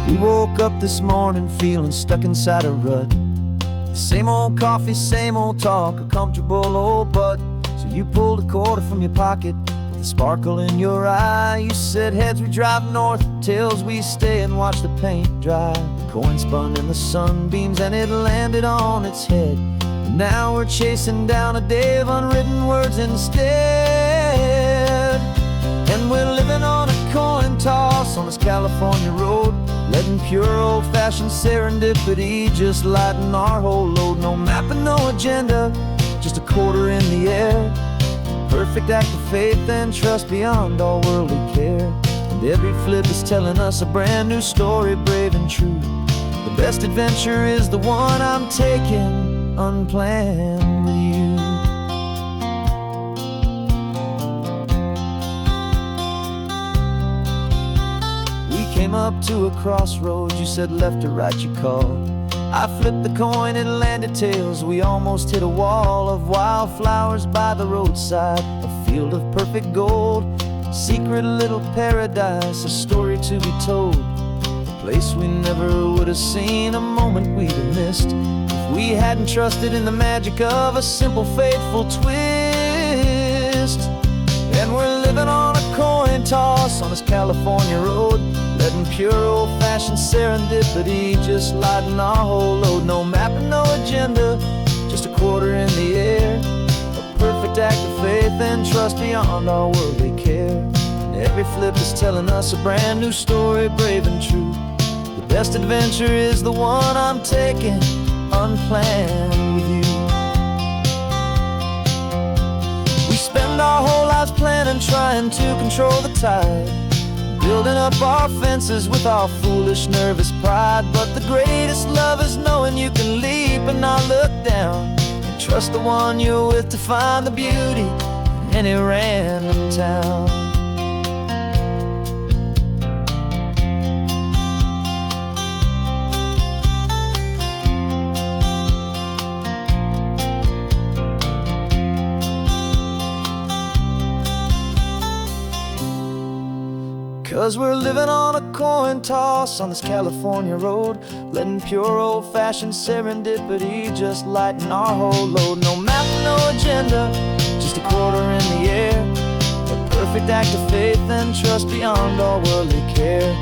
We woke up this morning feeling stuck inside a rut. Same old coffee, same old talk, a comfortable old butt. So you pulled a quarter from your pocket with a sparkle in your eye. You said, heads we drive north, tails we stay and watch the paint dry. The coin spun in the sunbeams and it landed on its head. And now we're chasing down a day of unwritten words instead. And we're living on a coin toss on this California road, letting pure old-fashioned serendipity just lighten our whole load. No map and no agenda, just a quarter in the air. Perfect act of faith and trust beyond all worldly care. And every flip is telling us a brand new story, brave and true. The best adventure is the one I'm taking unplanned with you. Came up to a crossroads, you said left or right you called. I flipped the coin, it landed tails. We almost hit a wall of wildflowers by the roadside, a field of perfect gold, secret little paradise, a story to be told, a place we never would have seen, a moment we'd have missed if we hadn't trusted in the magic of a simple faithful twist. And we're living on a coin toss on this California road, letting pure old-fashioned serendipity just lighten our whole load. No map and no agenda, just a quarter in the air. A perfect act of faith and trust beyond our worldly care. And every flip is telling us a brand new story, brave and true. The best adventure is the one I'm taking unplanned with you. We spend our whole lives planning, trying to control the tide, building up our fences with our foolish, nervous pride. But the greatest love is knowing you can leap and not look down, and trust the one you're with to find the beauty in any random town. Cause we're living on a coin toss on this California road, letting pure old-fashioned serendipity just lighten our whole load. No map, no agenda, just a quarter in the air. A perfect act of faith and trust beyond all worldly care.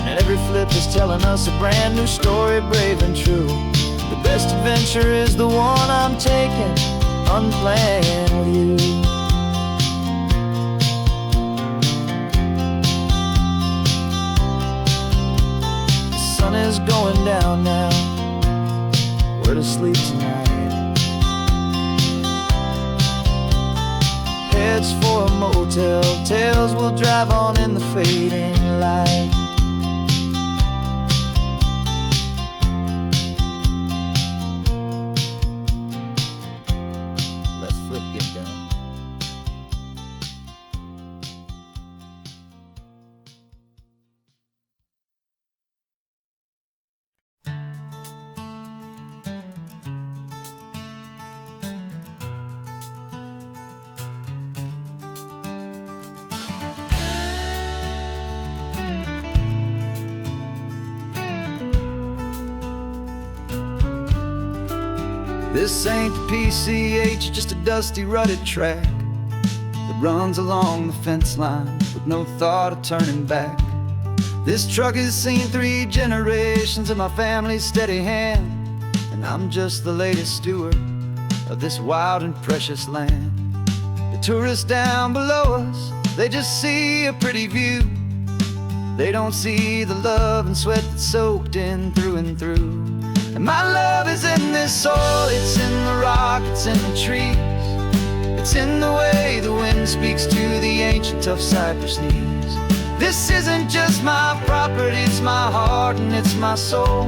And every flip is telling us a brand new story, brave and true. The best adventure is the one I'm taking unplanned with you. Sun is going down now, we're to sleep tonight. Heads for a motel, tails will drive on in the fading light. Let's flip get down. This ain't the PCH, just a dusty, rutted track that runs along the fence line with no thought of turning back. This truck has seen 3 generations of my family's steady hand, and I'm just the latest steward of this wild and precious land. The tourists down below us, they just see a pretty view. They don't see the love and sweat that's soaked in through and through. And my love is in this soil, it's in the rock, it's in the trees. It's in the way the wind speaks to the ancient tough cypress knees. This isn't just my property, it's my heart and it's my soul.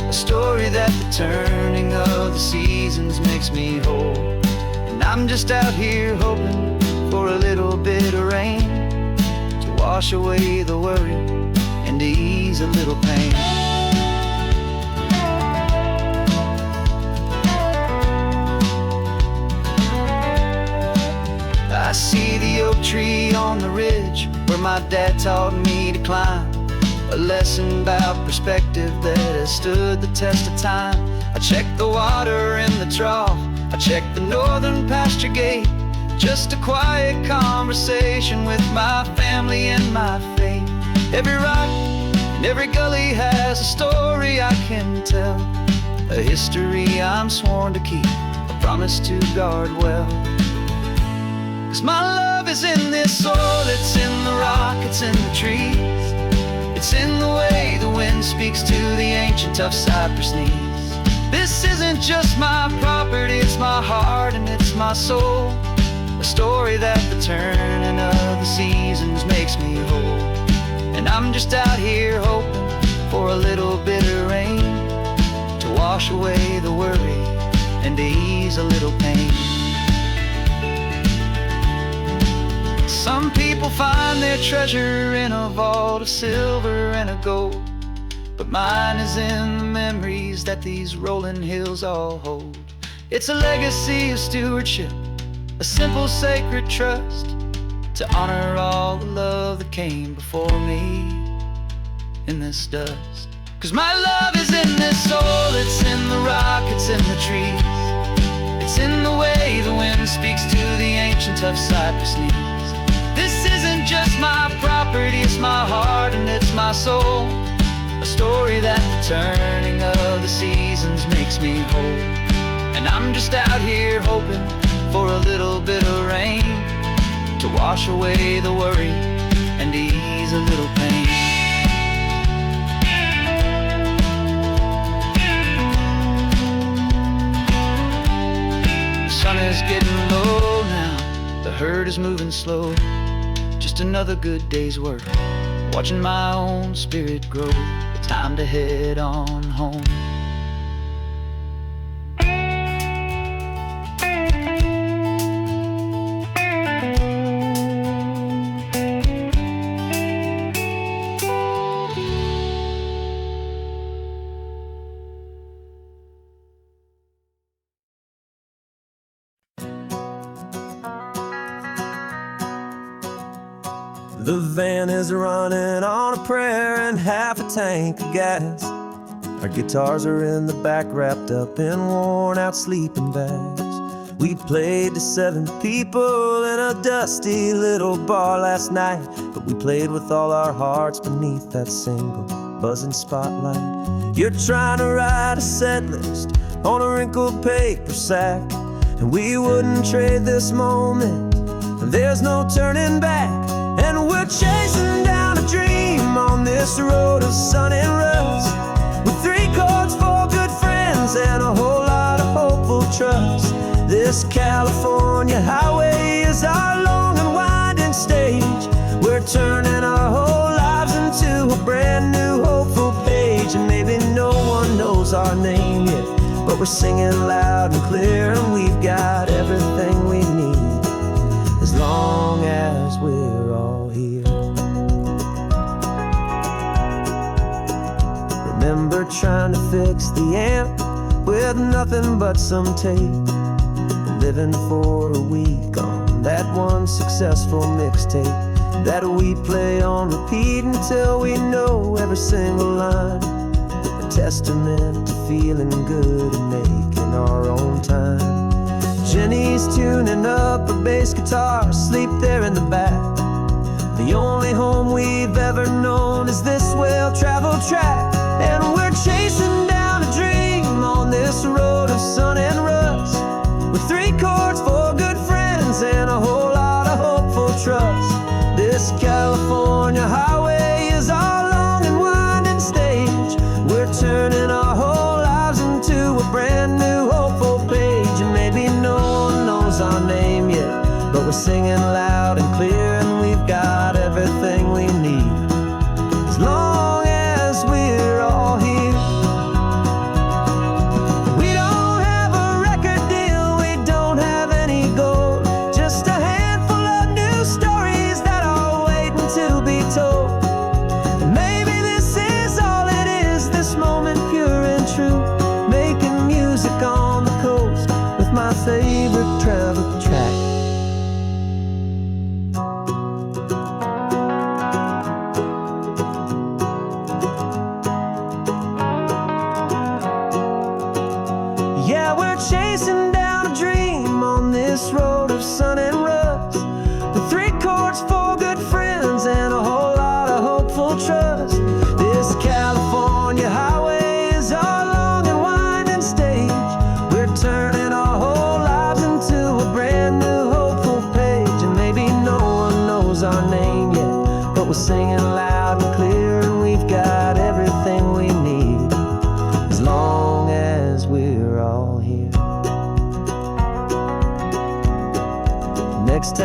A story that the turning of the seasons makes me whole. And I'm just out here hoping for a little bit of rain to wash away the worry and to ease a little pain. I see the oak tree on the ridge where my dad taught me to climb. a lesson about perspective that has stood the test of time. I checked the water in the trough, I checked the northern pasture gate. Just a quiet conversation with my family and my faith. Every rock and every gully has a story I can tell, a history I'm sworn to keep, a promise to guard well. 'Cause my love is in this soil, it's in the rock, it's in the trees. It's in the way the wind speaks to the ancient tough cypress knees. This isn't just my property, it's my heart and it's my soul. A story that the turning of the seasons makes me whole. And I'm just out here hoping for a little bit of rain to wash away the worry and to ease a little pain. Some people find their treasure in a vault of silver and of gold, but mine is in the memories that these rolling hills all hold. It's a legacy of stewardship, a simple sacred trust, to honor all the love that came before me in this dust. 'Cause my love is in this soul, it's in the rock, it's in the trees. It's in the way the wind speaks to the ancient tough cypress knees. This isn't just my property, it's my heart and it's my soul. A story that the turning of the seasons makes me whole. And I'm just out here hoping for a little bit of rain to wash away the worry and ease a little pain. The sun is getting low now, the herd is moving slow. Just another good day's work, watching my own spirit grow. It's time to head on home. The van is running on a prayer and half a tank of gas. Our guitars are in the back, wrapped up in worn-out sleeping bags. We played to 7 people in a dusty little bar last night, but we played with all our hearts beneath that single buzzing spotlight. You're trying to write a set list on a wrinkled paper sack, and we wouldn't trade this moment, and there's no turning back. And we're chasing down a dream on this road of sun and rust, with 3 chords, 4 good friends, and a whole lot of hopeful trust. This California highway is our long and winding stage. We're turning our whole lives into a brand new hopeful page. And maybe no one knows our name yet, but we're singing loud and clear, and we've got everything we need, as long as we're all here. Remember trying to fix the amp with nothing but some tape, living for a week on that one successful mixtape that we play on repeat until we know every single line. A testament to feeling good and making our own time. Jenny's tuning up her bass guitar, asleep there in the back. The only home we've ever known is this well-traveled track. And we're chasing down a dream on this road of sun and rust, with 3 chords, 4 good friends, and a whole lot of hopeful trust. This California highway is our long and winding stage. We're turning our whole lives into a brand new hopeful page. And maybe no one knows our name yet, but we're singing loud and clear, and we've got everything we need, as long as we're all here. We don't have a record deal, we don't have any gold, just a handful of new stories that are waiting to be told. And maybe this is all it is, this moment pure and true, making music on the coast with my favorite travel track.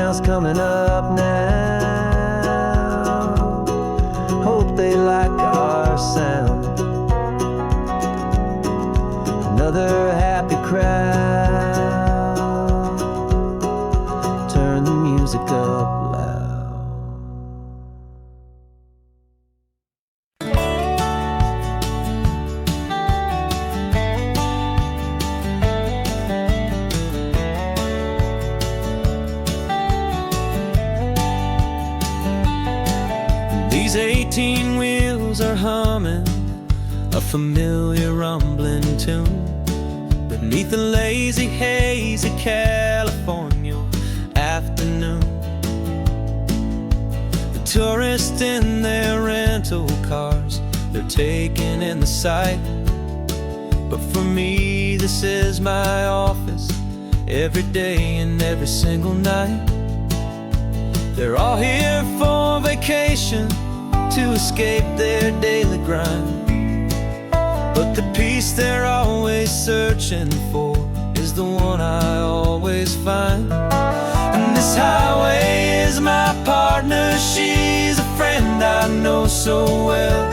town's coming up now. Hope they like our sound. Another happy crowd. Turn the music up loud. These 18 wheels are humming a familiar rumbling tune beneath the lazy haze of California afternoon. The tourists in their rental cars, they're taking in the sight. But for me, this is my office, every day and every single night. They're all here for vacation, to escape their daily grind. But the peace they're always searching for is the one I always find. And this highway is my partner, she's a friend I know so well.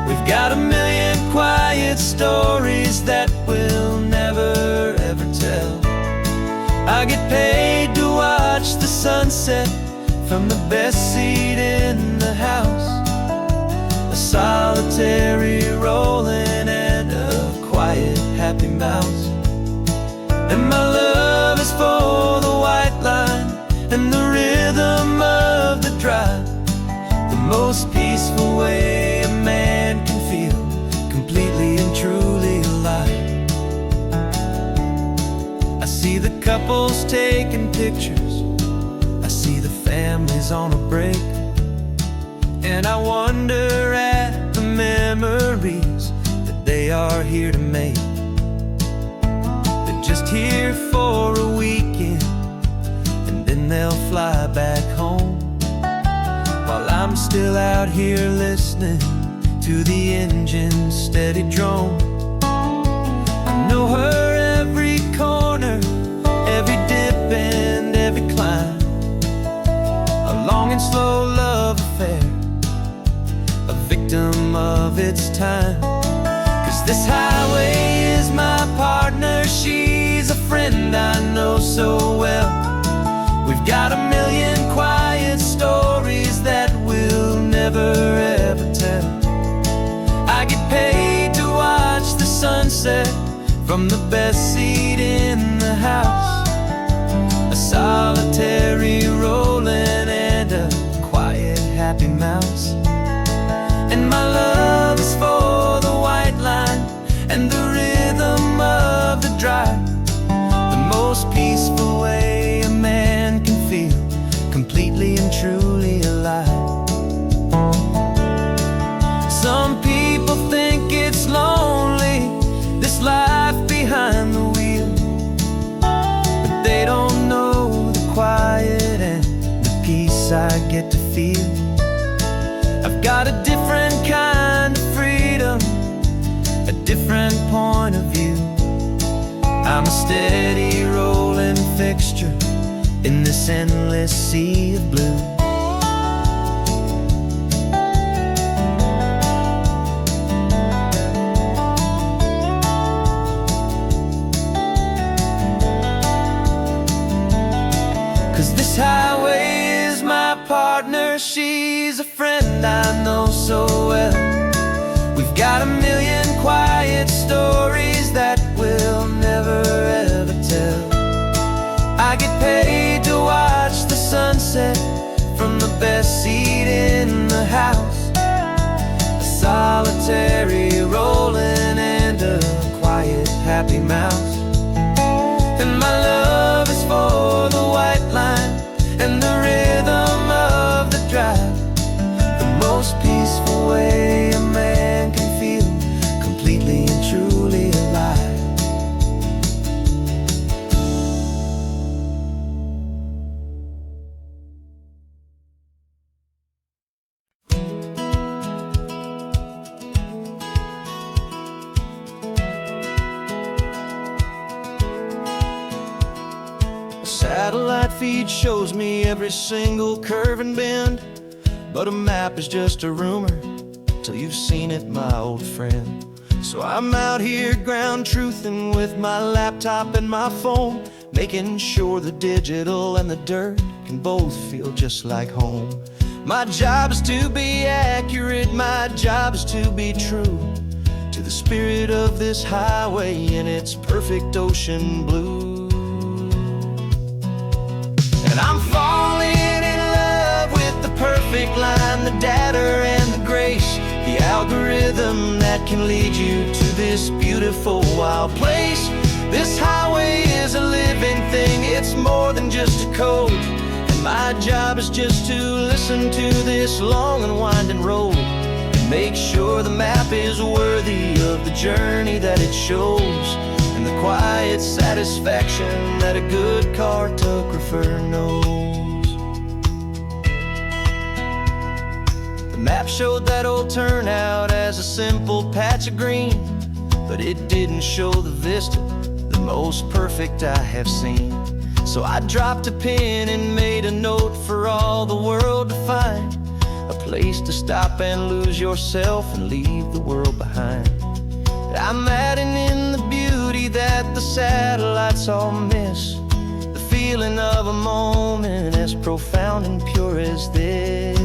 We've got a million quiet stories that we'll never ever tell. I get paid to watch the sunset from the best seat in the house. A solitary rolling and a quiet happy mouse. And my love is for the white line and the rhythm of the drive. The most peaceful way a man can feel completely and truly alive. I see the couples taking pictures, I see the families on a break, and I wonder at the memories that they are here to make. They're just here for a weekend, and then they'll fly back home, while I'm still out here listening to the engine's steady drone. I know her every corner, every dip and every climb. A long and slow love affair, a victim of its time. 'Cause this highway is my partner, she's a friend I know so well. We've got a million quiet stories that we'll never ever tell. I get paid to watch the sunset from the best seat in the house. A solitary rolling and a quiet happy mouse. And my love is for the white line and the rhythm of the drive. The most peaceful way a man can feel completely and truly alive. Some people think it's lonely, this life behind the wheel, but they don't know the quiet and the peace I get to feel. I've got a different kind of freedom, a different point of view. I'm a steady rolling fixture in this endless sea of blue. This highway is my partner, she's a friend I know so well. We've got a million quiet stories that we'll never ever tell. I get paid to watch the sunset from the best seat in the house. A solitary rolling and a quiet happy mouse. And my love is for the white line and the rhythm of the drive. The most peaceful way a man can feel completely and truly alive. feed shows me every single curve and bend, but a map is just a rumor till you've seen it, my old friend. So I'm out here ground truthing with my laptop and my phone, making sure the digital and the dirt can both feel just like home. My job is to be accurate, my job is to be true to the spirit of this highway in its perfect ocean blue. And I'm falling in love with the perfect line, the data and the grace, the algorithm that can lead you to this beautiful wild place. This highway is a living thing, it's more than just a code. And my job is just to listen to this long and winding road and make sure the map is worthy of the journey that it shows, and the quiet satisfaction that a good cartographer knows. The map showed that old turnout as a simple patch of green, but it didn't show the vista, the most perfect I have seen. So I dropped a pin and made a note for all the world to find, a place to stop and lose yourself and leave the world behind. I'm adding in the beauty that the satellites all miss, the feeling of a moment as profound and pure as this.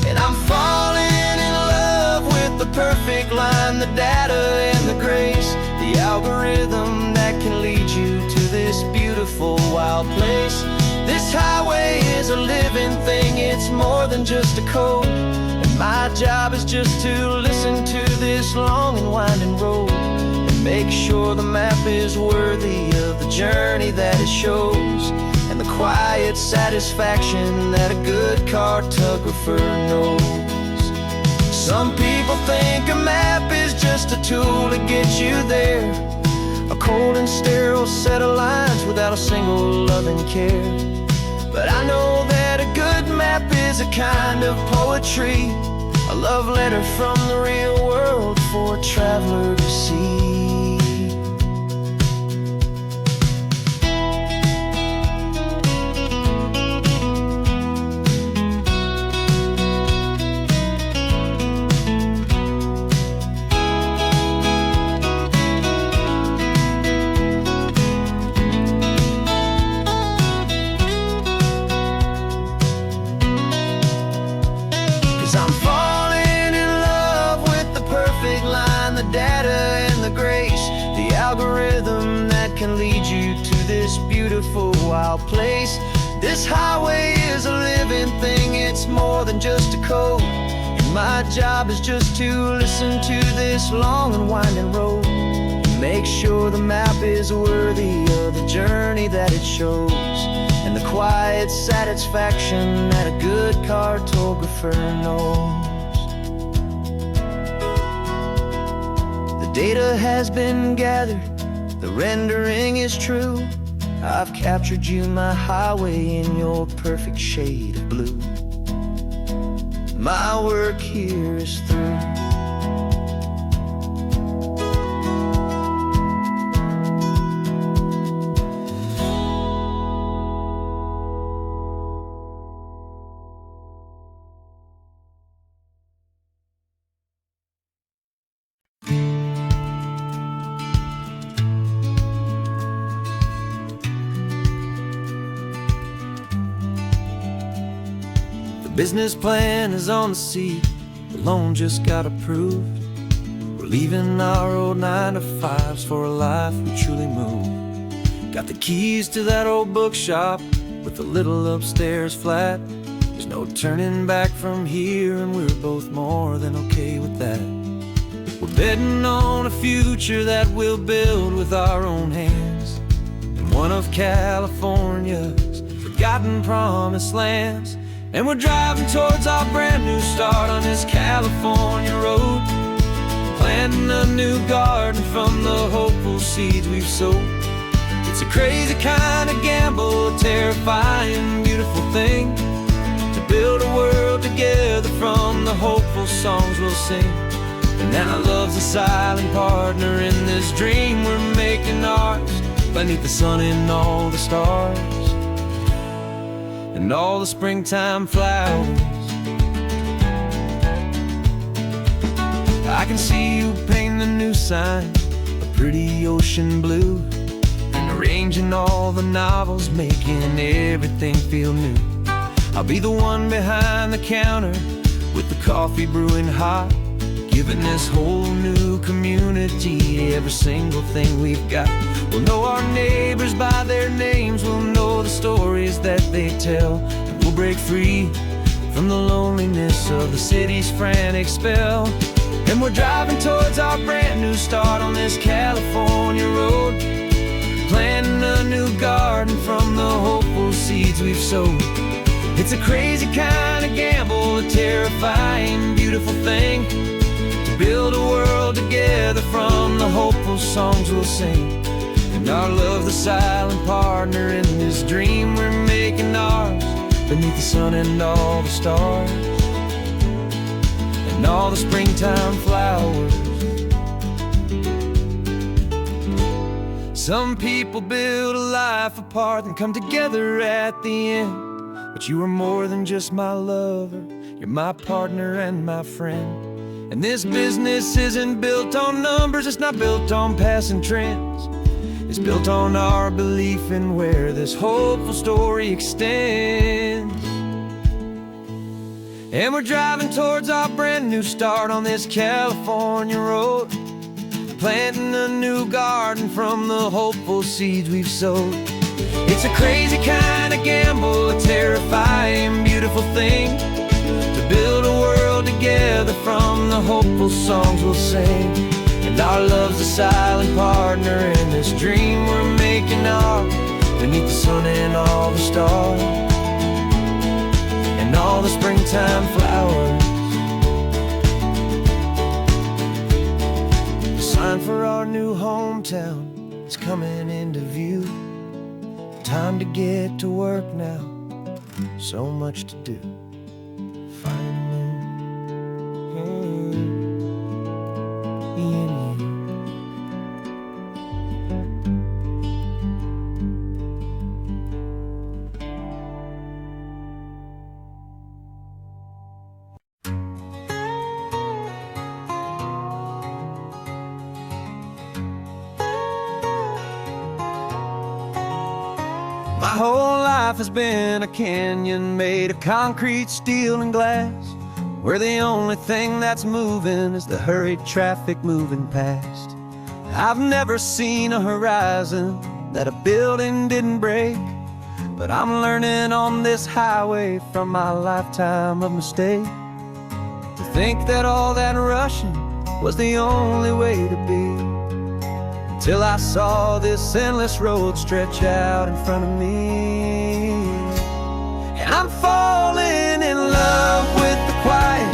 And I'm falling in love with the perfect line, the data and the grace, the algorithm that can lead you to this beautiful wild place. This highway is a living thing, it's more than just a code. And my job is just to listen to this long and winding road and make sure the map is worthy of the journey that it shows, and the quiet satisfaction that a good cartographer knows. Some people think a map is just a tool to get you there, a cold and sterile set of lines without a single loving care. But I know that a good map is a kind of poetry, a love letter from the real world for a traveler to see. 'Cause I'm falling in love with the perfect line, the data and the grace, the algorithm that can lead you to this beautiful wild place. This highway is a living thing, it's more than just a code. And my job is just to listen to this long and winding road and make sure the map is worthy of the journey that it shows, and the quiet satisfaction that a good cartographer knows. The data has been gathered, the rendering is true. I've captured you, my highway, in your perfect shade of blue. My work here is through. The business plan is on the seat, the loan just got approved. We're leaving our old 9-to-5s for a life we truly move. Got the keys to that old bookshop with the little upstairs flat. There's no turning back from here, and we're both more than okay with that. We're betting on a future that we'll build with our own hands, in one of California's forgotten promised lands. And we're driving towards our brand new start on this California road, planting a new garden from the hopeful seeds we've sowed. It's a crazy kind of gamble, a terrifying, beautiful thing, to build a world together from the hopeful songs we'll sing. And now love's a silent partner in this dream we're making ours. beneath the sun and all the stars, and all the springtime flowers. I can see you painting a new sign, a pretty ocean blue, and arranging all the novels, making everything feel new. I'll be the one behind the counter with the coffee brewing hot, giving this whole new community every single thing we've got. We'll know our neighbors by their names, we'll know the stories that they tell, and we'll break free from the loneliness of the city's frantic spell. And we're driving towards our brand new start on this California road, planting a new garden from the hopeful seeds we've sowed. It's a crazy kind of gamble, a terrifying, beautiful thing, to build a world together from the hopeful songs we'll sing. And our love, the silent partner in this dream we're making ours, beneath the sun and all the stars, and all the springtime flowers. Some people build a life apart and come together at the end, but you are more than just my lover, you're my partner and my friend. And this business isn't built on numbers, it's not built on passing trends, it's built on our belief in where this hopeful story extends. And we're driving towards our brand new start on this California road, planting a new garden from the hopeful seeds we've sowed. It's a crazy kind of gamble, a terrifying, beautiful thing, to build a world together from the hopeful songs we'll sing. And our love's a silent partner in this dream we're making ours, beneath the sun and all the stars, and all the springtime flowers. The sign for our new hometown is coming into view. Time to get to work now, so much to do. My whole life has been a canyon made of concrete, steel, and glass, where the only thing that's moving is the hurried traffic moving past. I've never seen a horizon that a building didn't break, but I'm learning on this highway from my lifetime of mistake, to think that all that rushing was the only way to be. Till I saw this endless road stretch out in front of me. And I'm falling in love with the quiet,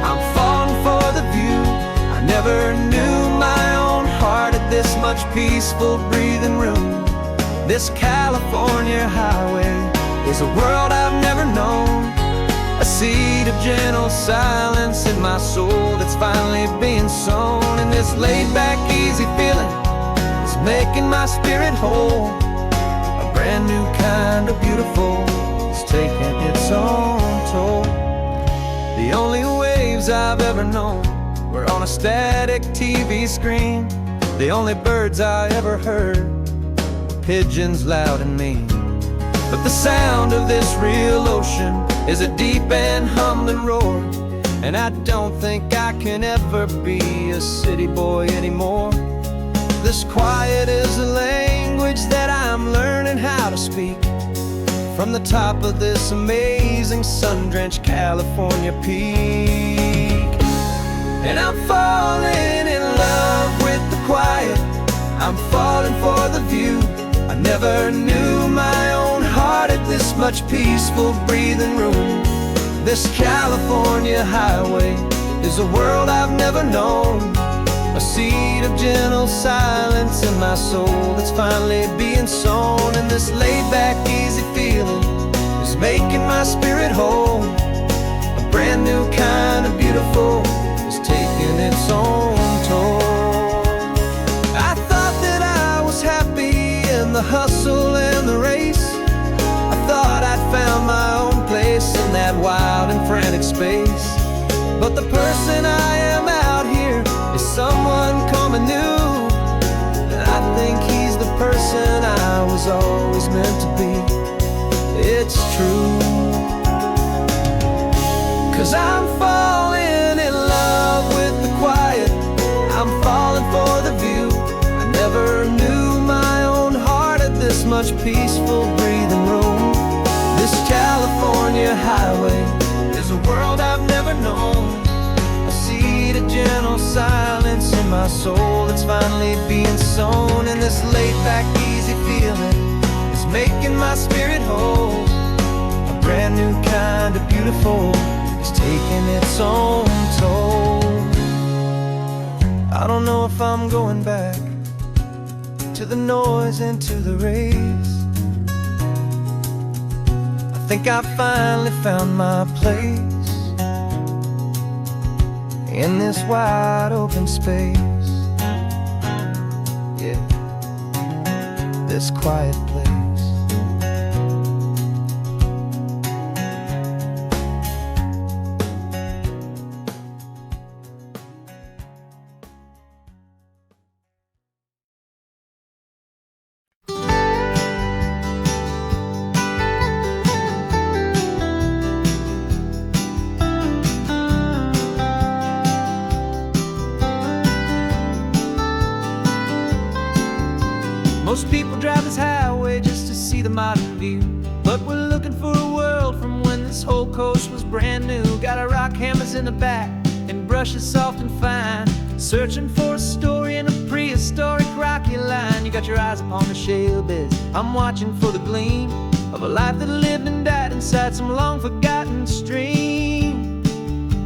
I'm falling for the view. I never knew my own heart had this much peaceful breathing room. This California highway is a world I've never known, a seed of gentle silence in my soul that's finally being sown. And this laid-back, easy feeling making my spirit whole, a brand new kind of beautiful is taking its own toll. The only waves I've ever known were on a static TV screen. The only birds I ever heard were pigeons loud and mean. But the sound of this real ocean is a deep and humbling roar, and I don't think I can ever be a city boy anymore. This quiet is a language that I'm learning how to speak, from the top of this amazing sun-drenched California peak. And I'm falling in love with the quiet, I'm falling for the view. I never knew my own heart had this much peaceful breathing room. This California highway is a world I've never known, a seed of gentle silence in my soul that's finally being sown. And this laid-back, easy feeling is making my spirit whole, a brand new kind of beautiful is taking its own toll. I thought that I was happy space. But the person I am out here is someone coming new. And I think he's the person I was always meant to be. It's true. 'Cause I'm falling in love with the quiet. I'm falling for the view. I never knew my own heart had this much peaceful breathing room. This California highway is a world I've never known. I see the gentle silence in my soul that's finally being sown. And this laid-back, easy feeling is making my spirit whole. A brand new kind of beautiful is taking its own toll. I don't know if I'm going back to the noise and to the race. I think I finally found my place in this wide open space. Yeah, this quiet place. Most people drive this highway just to see the modern view, but we're looking for a world from when this whole coast was brand new. Got our rock hammers in the back and brushes soft and fine, searching for a story in a prehistoric rocky line. You got your eyes upon the shale beds, I'm watching for the gleam of a life that lived and died inside some long forgotten stream.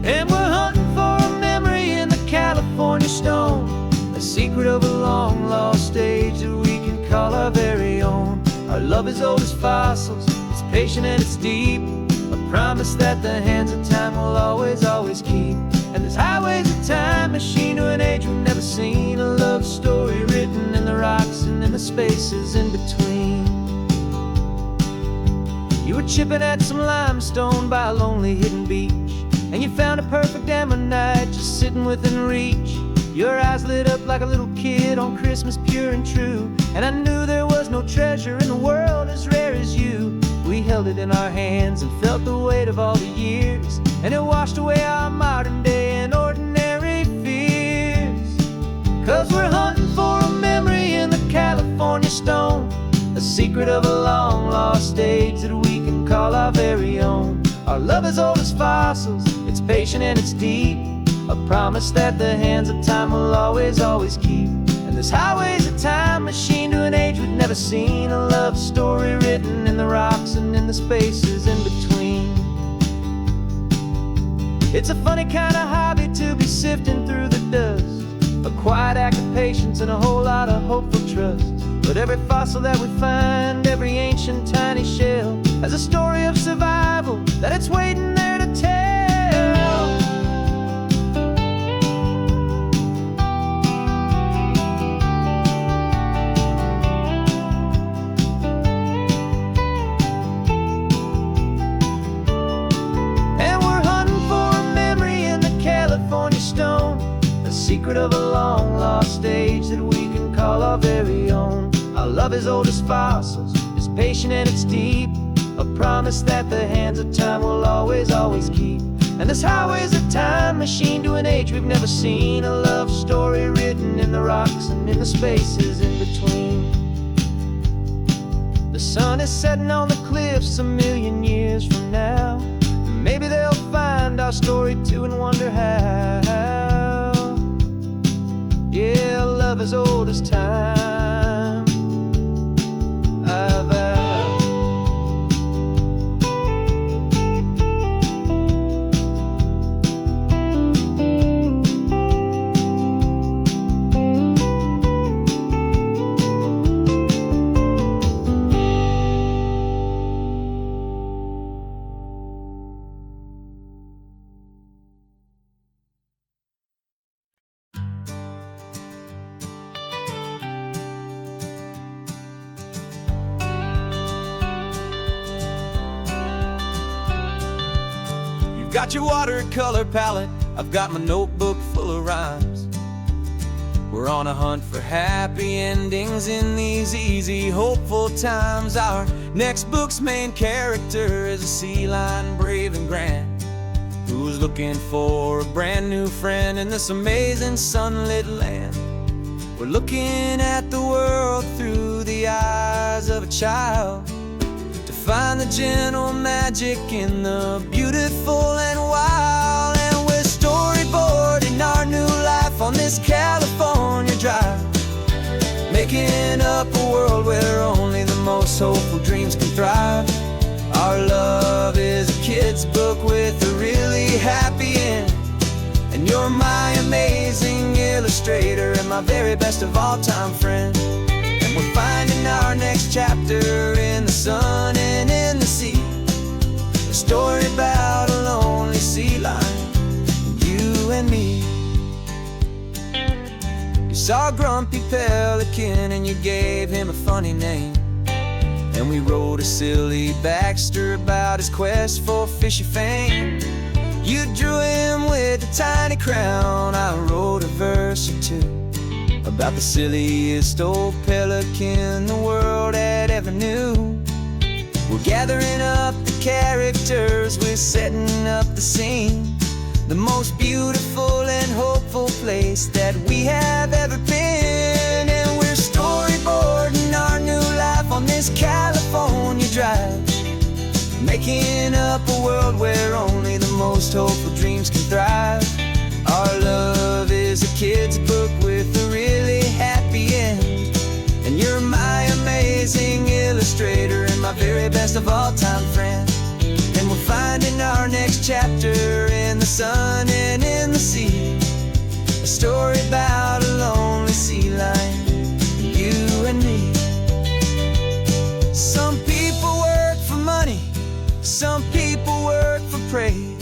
And we're hunting for a memory in the California stone, a secret of a long lost age that we can call our very own. Our love is old as fossils, it's patient and it's deep, a promise that the hands of time will always, always keep. And this highway's a time machine to an age we've never seen, a love story written in the rocks and in the spaces in between. You were chipping at some limestone by a lonely hidden beach, and you found a perfect ammonite just sitting within reach. Your eyes lit up like a little kid on Christmas, pure and true. And I knew there was no treasure in the world as rare as you. We held it in our hands and felt the weight of all the years, and it washed away our modern day and ordinary fears. 'Cause we're hunting for a memory in the California stone, a secret of a long lost age that we can call our very own. Our love is old as fossils, it's patient and it's deep, a promise that the hands of time will always, always keep. And this highway's a time machine to an age we've never seen, a love story written in the rocks and in the spaces in between. It's a funny kind of hobby to be sifting through the dust, a quiet act of patience and a whole lot of hopeful trust. But every fossil that we find, every ancient tiny shell, has a story of survival that it's waiting there to tell. Secret of a long lost age that we can call our very own. Our love is old as fossils, it's patient and it's deep, a promise that the hands of time will always, always keep. And this highway's a time machine to an age we've never seen, a love story written in the rocks and in the spaces in between. The sun is setting on the cliffs a million years from now. Maybe they'll find our story too and wonder how. Yeah, love is old as time, I vow. got your watercolor palette, I've got my notebook full of rhymes. We're on a hunt for happy endings in these easy, hopeful times. Our next book's main character is a sea lion, brave and grand, who's looking for a brand new friend in this amazing sunlit land. We're looking at the world through the eyes of a child, to find the gentle magic in the beautiful and wild. And we're storyboarding our new life on this California drive, making up a world where only the most hopeful dreams can thrive. Our love is a kid's book with a really happy end, and you're my amazing illustrator and my very best of all-time friend. And we're finding our next chapter in the sun and in the sea, a story about a lonely sea lion, you and me. You saw a grumpy pelican and you gave him a funny name, and we wrote a silly Baxter about his quest for fishy fame. You drew him with a tiny crown, I wrote a verse or two about the silliest old pelican the world had ever knew. We're gathering up the characters, we're setting up the scene, the most beautiful and hopeful place that we have ever been. And we're storyboarding our new life on this California drive, making up a world where only the most hopeful dreams can thrive. Our love is a kid's book with a really happy end, and you're my amazing illustrator and my very best of all-time friend. And we're finding our next chapter in the sun and in the sea, a story about a lonely sea lion, you and me. Some people work for money, some people work for praise.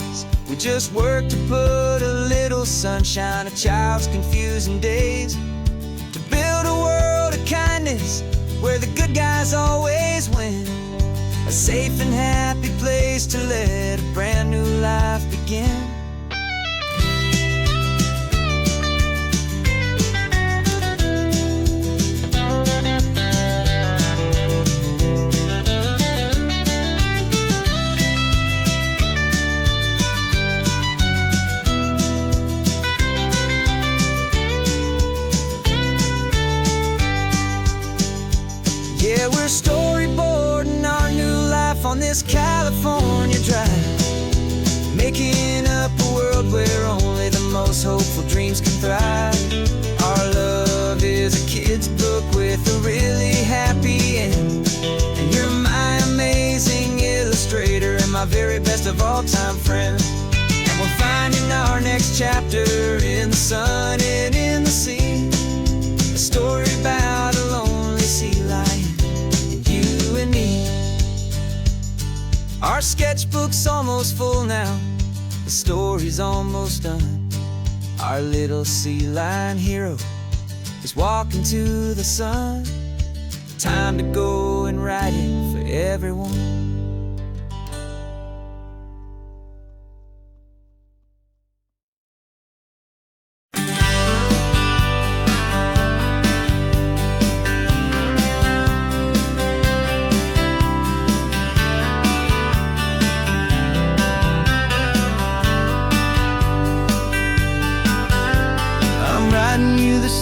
We just work to put a little sunshine in a child's confusing days, to build a world of kindness where the good guys always win, a safe and happy place to let a brand new life begin. Yeah, we're storyboarding our new life on this California drive, making up a world where only the most hopeful dreams can thrive. Our love is a kid's book with a really happy end, and you're my amazing illustrator and my very best of all-time friend. And we're finding our next chapter in the sun and in the sea, a story about a lonely sea lion, you and me. Our sketchbook's almost full now, the story's almost done. Our little sea lion hero is walking to the sun. Time to go and write it for everyone.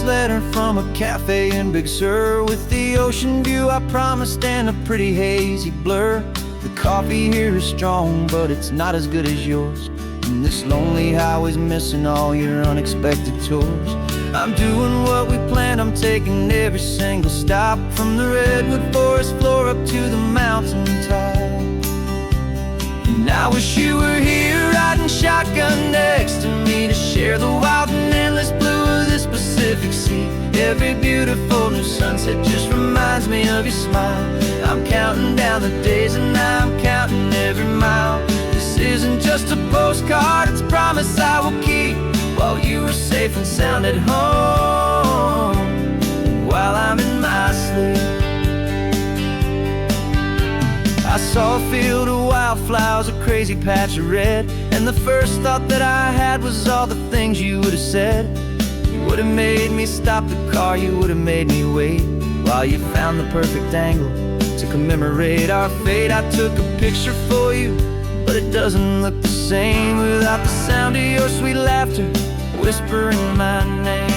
Letter from a cafe in Big Sur, with the ocean view I promised and a pretty hazy blur. The coffee here is strong, but it's not as good as yours, and this lonely highway's missing all your unexpected tours. I'm doing what we planned, I'm taking every single stop, from the redwood forest floor up to the mountain top. And I wish you were here riding shotgun next to me, to share the wild and endless blue of this Pacific Sea. Every beautiful new sunset just reminds me of your smile. I'm counting down the days and I'm counting every mile. This isn't just a postcard, it's a promise I will keep, while you are safe and sound at home, while I'm in my sleep. I saw a field of wildflowers, a crazy patch of red, and the first thought that I had was all the things you would have said. You would have made me stop the car, you would have made me wait while you found the perfect angle to commemorate our fate. I took a picture for you, but it doesn't look the same without the sound of your sweet laughter whispering my name.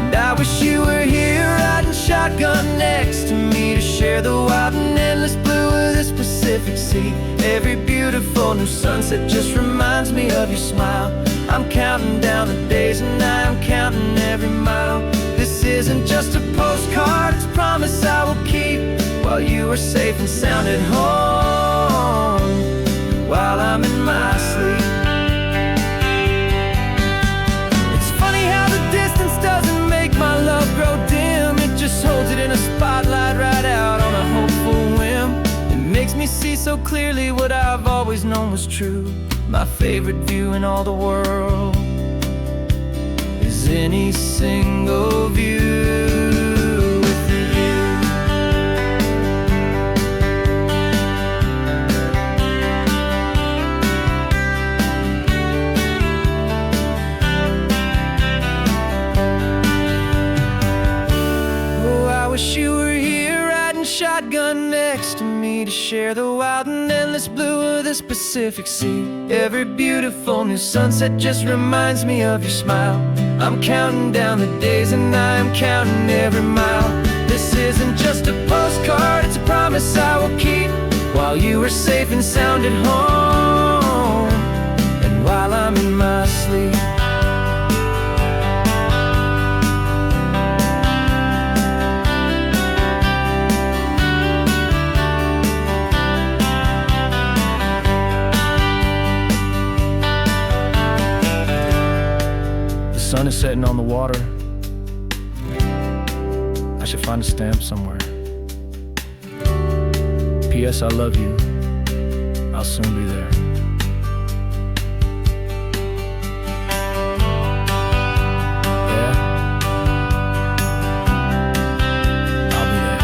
And I wish you were here riding shotgun next to me to share the wild and endless blue of this Pacific Sea. Every beautiful new sunset just reminds me of your smile. I'm counting down the days and I'm counting every mile. This isn't just a postcard, it's a promise I will keep while you are safe and sound at home, while I'm in my sleep. It's funny how the distance doesn't make my love grow dim. It just holds it in a spotlight right out on a hopeful whim. It makes me see so clearly what I've always known was true. My favorite view in all the world is any single view. I wish you were here riding shotgun next to me to share the wild and endless blue of this Pacific Sea. Every beautiful new sunset just reminds me of your smile. I'm counting down the days and I'm counting every mile. This isn't just a postcard, it's a promise I will keep while you are safe and sound at home, and while I'm in my sleep. The sun is setting on the water. I should find a stamp somewhere. P.S. I love you. I'll soon be there. Yeah? I'll be there.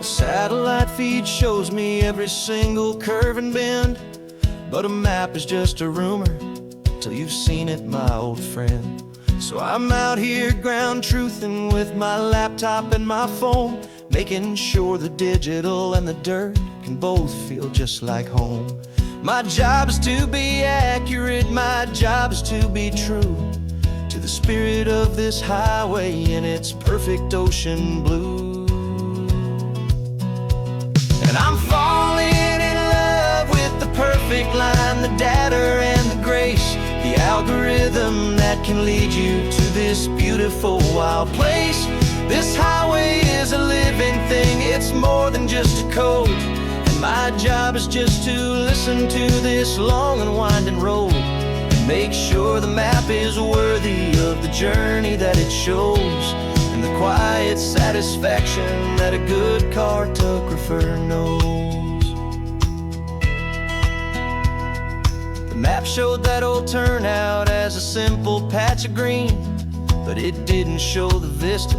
Satellite feed shows me every single curve and bend, but a map is just a rumor till you've seen it, my old friend. So I'm out here ground truthing with my laptop and my phone, making sure the digital and the dirt can both feel just like home. My job is to be accurate, my job is to be true to the spirit of this highway in its perfect ocean blue. And I'm falling in love with the perfect line, the data and the grace, the algorithm that can lead you to this beautiful wild place. This highway is a living thing, it's more than just a code. And my job is just to listen to this long and winding road and make sure the map is worthy of the journey that it shows, and the quiet satisfaction that a good cartographer knows. The map showed that old turnout as a simple patch of green, but it didn't show the vista,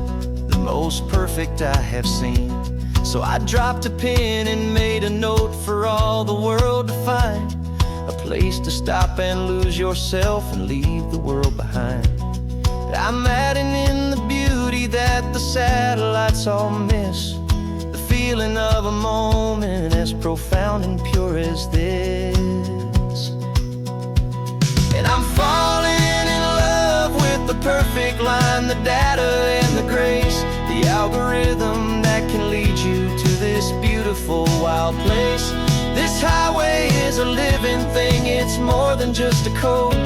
the most perfect I have seen. So I dropped a pin and made a note for all the world to find, a place to stop and lose yourself and leave the world behind. I'm adding in the beauty that the satellites all miss, the feeling of a moment as profound and pure as this. And I'm falling in love with the perfect line, the data and the grace, the algorithm that can lead you to this beautiful wild place. This highway is a living thing, it's more than just a code.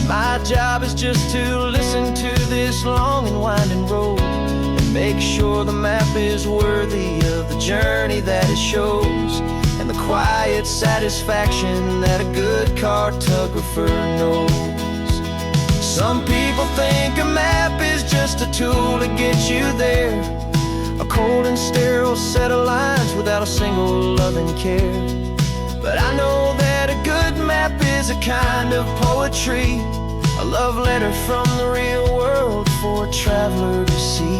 My job is just to listen to this long and winding road and make sure the map is worthy of the journey that it shows, and the quiet satisfaction that a good cartographer knows. Some people think a map is just a tool to get you there, a cold and sterile set of lines without a single loving care. But I know that a good map is a kind of poetry, a love letter from the real world for a traveler to see.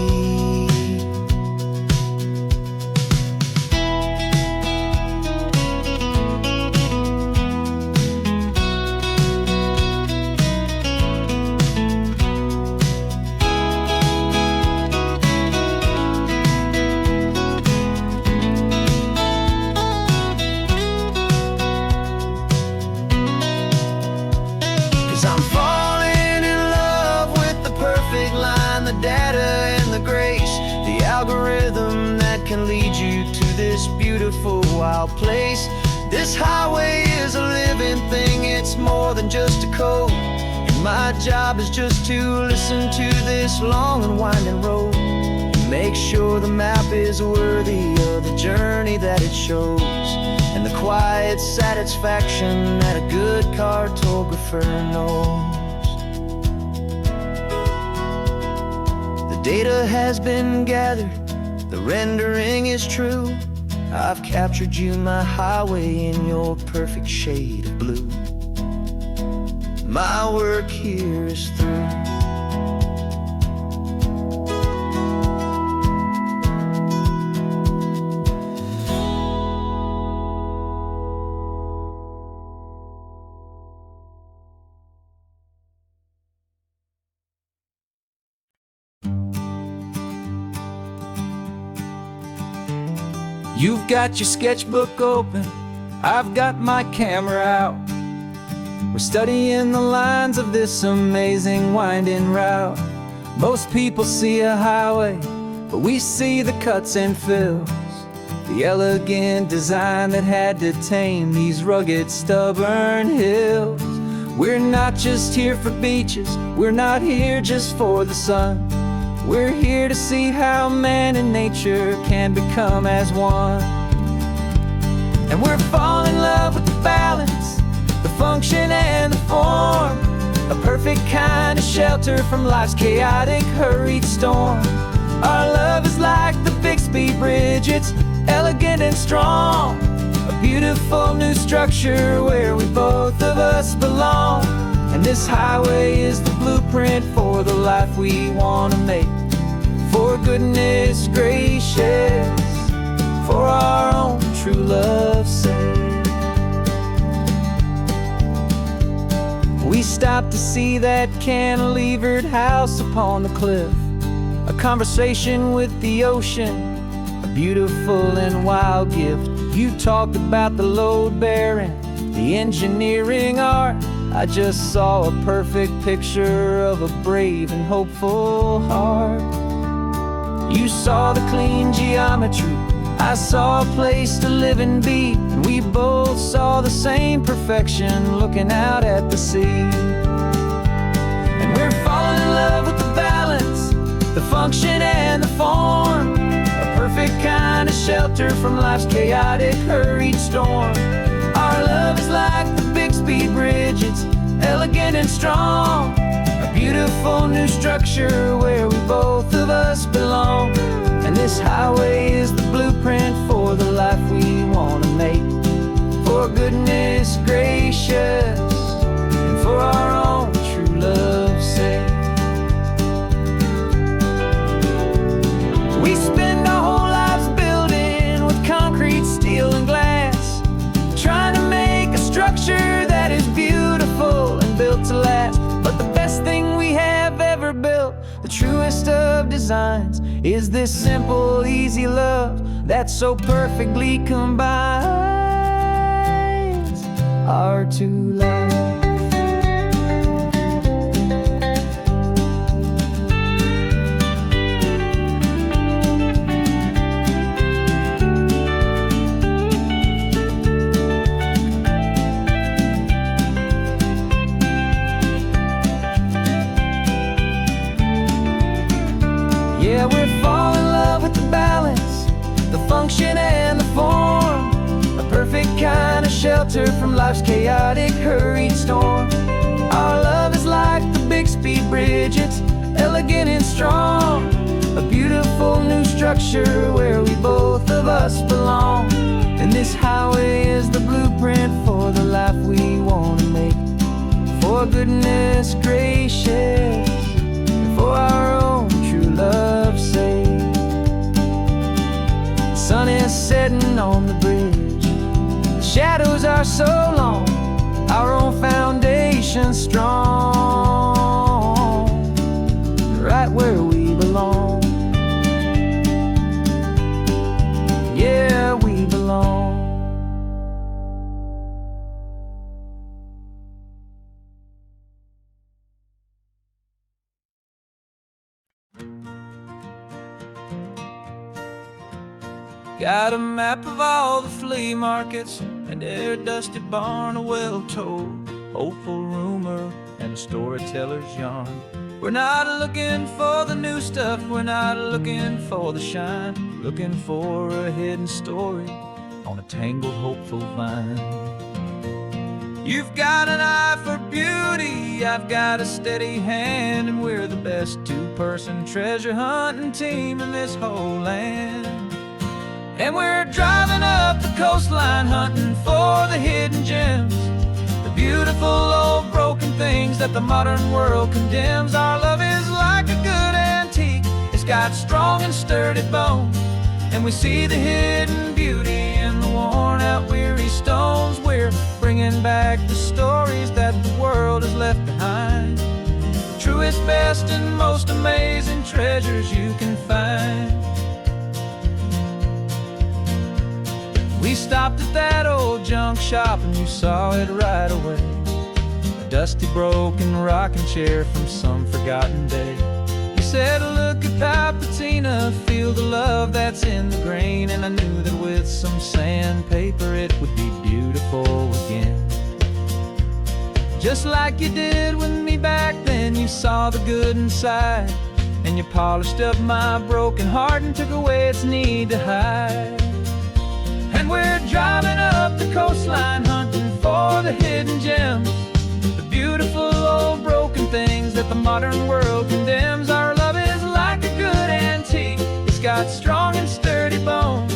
I'm falling in love with the perfect line, the data and the grace, the algorithm that can lead you to this beautiful wild place. This highway is a living thing, it's more than just a code, and my job is just to listen to this long and winding road and make sure the map is worthy of the journey that it shows, and the quiet satisfaction that a good cartographer knows. The data has been gathered, the rendering is true. I've captured you, my highway, in your perfect shade of blue. My work here is through. You've got your sketchbook open, I've got my camera out. We're studying the lines of this amazing winding route. Most people see a highway, but we see the cuts and fills, the elegant design that had to tame these rugged, stubborn hills. We're not just here for beaches, we're not here just for the sun. We're here to see how man and nature can become as one. And we're falling in love with the balance, the function and the form, a perfect kind of shelter from life's chaotic, hurried storm. Our love is like the Bixby Bridge, it's elegant and strong, a beautiful new structure where we both of us belong. And this highway is the blueprint for the life we want to make. For goodness gracious, for our own true love's sake. We stopped to see that cantilevered house upon the cliff, a conversation with the ocean, a beautiful and wild gift. You talked about the load bearing, the engineering art. I just saw a perfect picture of a brave and hopeful heart. You saw the clean geometry, I saw a place to live and be, and we both saw the same perfection looking out at the sea. And we're falling in love with the balance, the function and the form, a perfect kind of shelter from life's chaotic, hurried storm. Our love is like the Bixby Bridge, it's elegant and strong, a beautiful new structure where we both of us belong. And this highway is the blueprint for the life we want to make. For goodness gracious, and for our own true love's sake. We spend our whole lives building with concrete, steel and glass, trying to make a structure that is beautiful and built to last. But the best thing we have ever built, the truest of designs, is this simple, easy love that so perfectly combines our two lives. Yeah, we're falling in love with the balance, the function and the form, a perfect kind of shelter from life's chaotic, hurried storm. Our love is like the Bixby bridge, it's elegant and strong, a beautiful new structure where we both of us belong. And this highway is the blueprint for the life we want to make. For goodness gracious, and for our own true love's sake. The sun is setting on the bridge, the shadows are so long, our own foundation strong, right where we belong. Yeah, we belong. Got a map of all the flea markets and their dusty barn, a well-told, hopeful rumor, and a storyteller's yarn. We're not looking for the new stuff, we're not looking for the shine, looking for a hidden story on a tangled, hopeful vine. You've got an eye for beauty, I've got a steady hand, and we're the best two-person treasure hunting team in this whole land. And we're driving up the coastline hunting for the hidden gems, the beautiful old broken things that the modern world condemns. Our love is like a good antique, it's got strong and sturdy bones, and we see the hidden beauty in the worn out weary stones. We're bringing back the stories that the world has left behind, the truest, best, and most amazing treasures you can find. We stopped at that old junk shop and you saw it right away, a dusty, broken rocking chair from some forgotten day. You said, look at that patina, feel the love that's in the grain, and I knew that with some sandpaper it would be beautiful again. Just like you did with me back then, you saw the good inside, and you polished up my broken heart and took away its need to hide. And we're driving up the coastline hunting for the hidden gems, the beautiful old broken things that the modern world condemns. Our love is like a good antique, it's got strong and sturdy bones,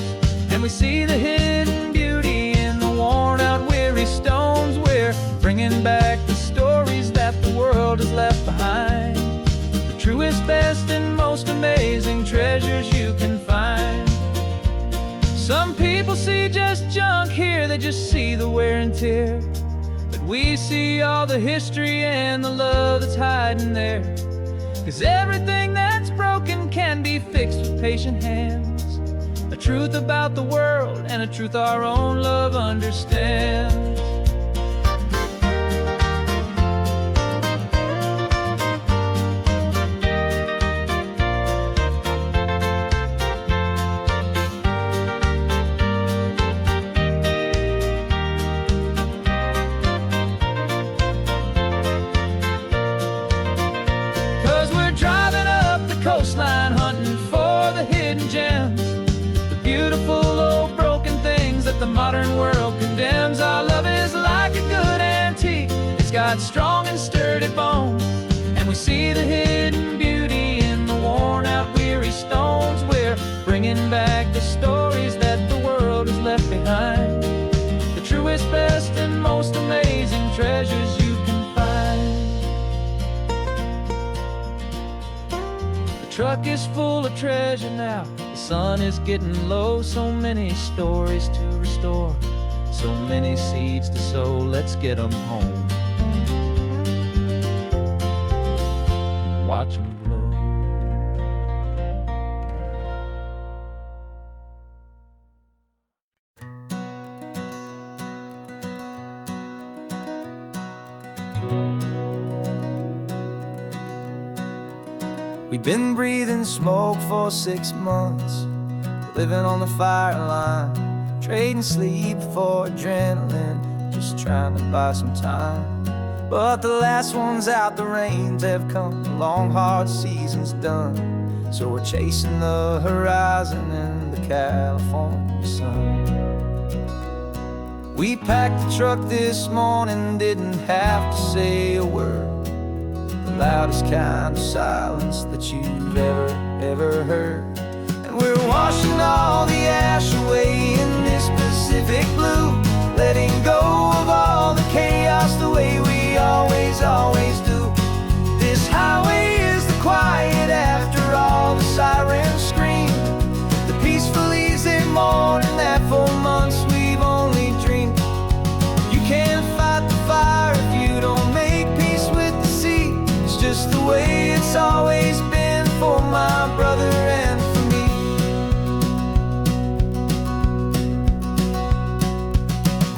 and we see the hidden beauty in the worn out weary stones. We're bringing back the stories that the world has left behind, the truest, best, and most amazing treasures you can find. Some people see just junk here, they just see the wear and tear, but we see all the history and the love that's hiding there. 'Cause everything that's broken can be fixed with patient hands, a truth about the world and a truth our own love understands. 'Cause we're driving up the coastline hunting for the hidden gems, the beautiful old broken things that the modern world condemns. Our love is like a good antique, it's got strong and sturdy bones, and we see the hidden beauty in the worn out weary stones. We're bringing back the stories that the world has left behind, the truest, best, and most amazing treasures you can find. The truck is full of treasure now, the sun is getting low, so many stories to restore, so many seeds to sow. Let's get them home, watch them blow. We've been breathing smoke for 6 months, living on the fire line, trading sleep for adrenaline, just trying to buy some time. But the last one's out, the rains have come, the long hard season's done, so we're chasing the horizon in the California sun. We packed the truck this morning, didn't have to say a word. The loudest kind of silence that you've ever heard. And we're washing all the ash away in this Pacific blue, letting go of all the chaos the way we always do. This highway is the quiet after all the sirens scream, the peaceful easy morning that for months we've only dreamed. You can't fight the fire if you don't make peace with the sea. It's just the way it's always been for my brother and for me.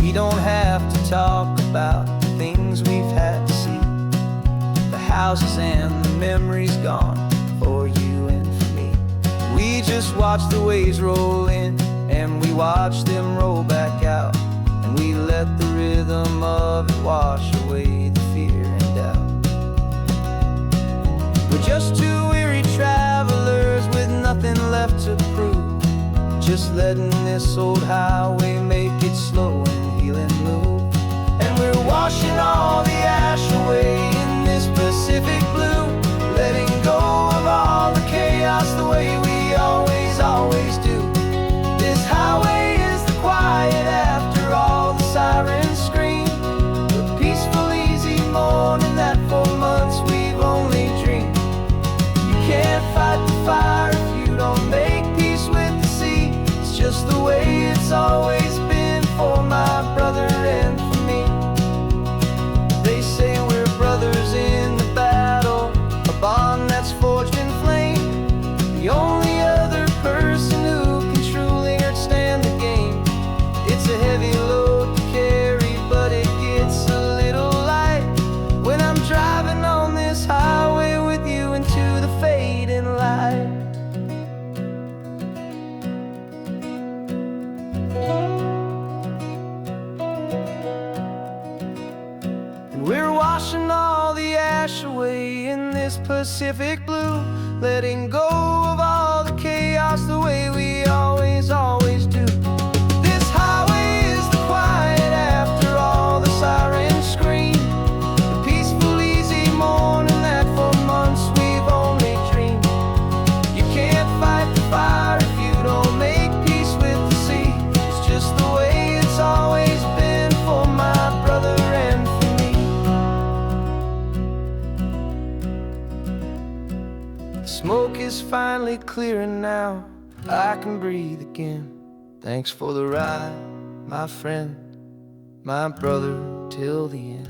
We don't have to talk about the things we've had to see, the houses and the memories gone for you and for me. We just watch the waves roll in and we watch them roll back out, and we let the rhythm of it wash away the fear and doubt. We're just two weary travelers with nothing left to prove, just letting this old highway make it slow and heal and move. And we're washing all the ash away in this Pacific blue, letting go of all the chaos the way we always do. This highway is the quiet after all the sirens scream, the peaceful easy morning that for months we've only dreamed. You can't fight the fire if you don't make peace with the sea. It's just the way it's always been for my brother and for me. They say we're brothers in the battle, a bond that's forged in flame. The only other person who can truly stand the game. It's a heavy load to carry, but it gets a little light when I'm driving on this highway with you into the fading light. And we're washing all the ash away in this Pacific blue, letting go of all the chaos the way we always do. This highway is the quiet after all the sirens scream, the peaceful easy morning that for months we've only dreamed. You can't fight the fire if you don't make peace with the sea. It's just the way it's always been for my brother and for me. The smoke is finally clearing now, I can breathe again. Thanks for the ride, my friend, my brother, till the end.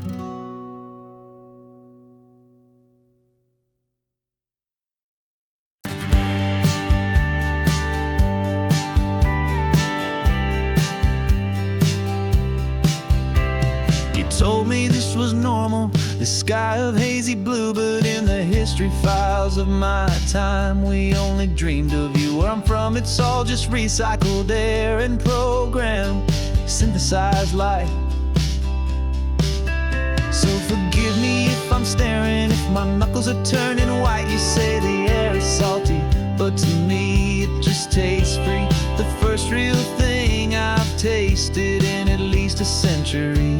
You told me this was normal, this sky of hazy blue, but in the history files of my time, we only dreamed of you. Where I'm from, it's all just recycled air and programmed, synthesized light. So forgive me if I'm staring, if my knuckles are turning white. You say the air is salty, but to me it just tastes free. The first real thing I've tasted in at least a century.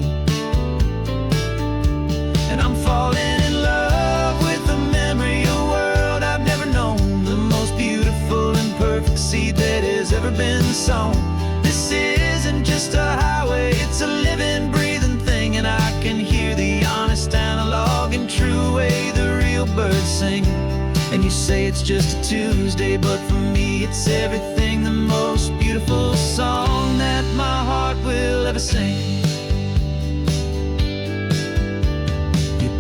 And I'm falling in love with the memory of a world I've never known, the most beautiful and perfect seed that has ever been sown. This isn't just a highway, it's a living, breathing thing, and I can hear the honest analog and true way the real birds sing. And you say it's just a Tuesday, but for me it's everything, the most beautiful song that my heart will ever sing.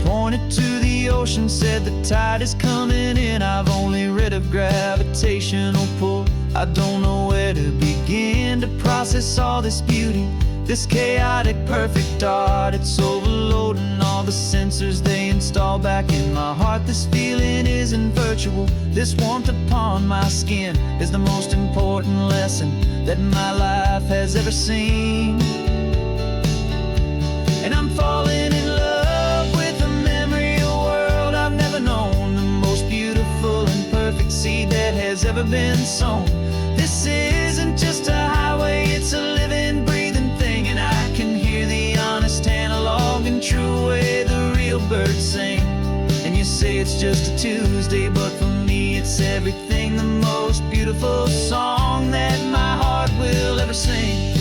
Pointed to the ocean, said the tide is coming in. I've only read of gravitational pull, I don't know where to begin to process all this beauty, this chaotic perfect art. It's overloading all the sensors they install back in my heart. This feeling isn't virtual, this warmth upon my skin is the most important lesson that my life has ever seen. And I'm falling in love with a memory of a world I've never known, the most beautiful and perfect seed that has ever been sown. This isn't just a highway, it's a living, breathing thing, and I can hear the honest analog and true way the real birds sing. And you say it's just a Tuesday, but for me it's everything, the most beautiful song that my heart will ever sing.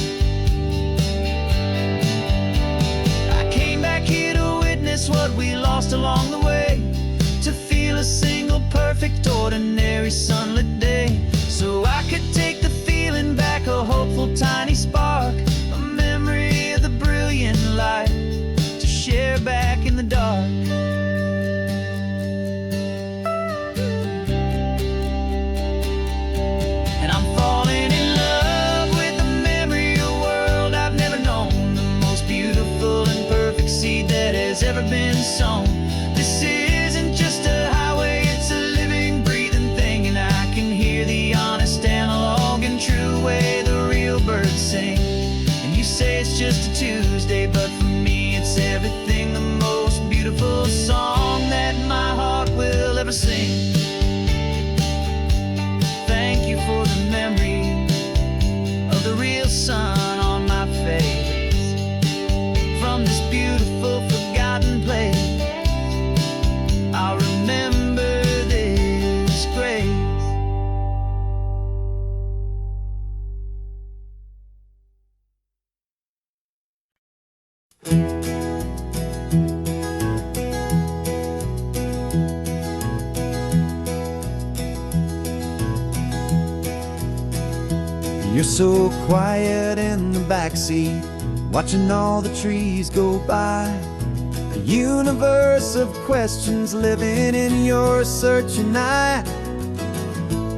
I came back here to witness what we lost along the way, to feel a single perfect ordinary sunlit day, so I could take the feeling back, a hopeful tiny spark, a memory of the brilliant light to share back in the dark. And I'm falling in love with the memory of a world I've never known, the most beautiful and perfect seed that has ever been sown. This isn't just a highway, it's a living, breathing thing, and I can hear the honest analog and true way the real birds sing. And you say it's just a Tuesday, but for me it's everything, the most beautiful song that my heart will ever sing. Thank you for the memory of the real sun on my face, from this beautiful forgotten place. I'll remember this grace. You're so quiet in the backseat, watching all the trees go by. A universe of questions living in your searching eye.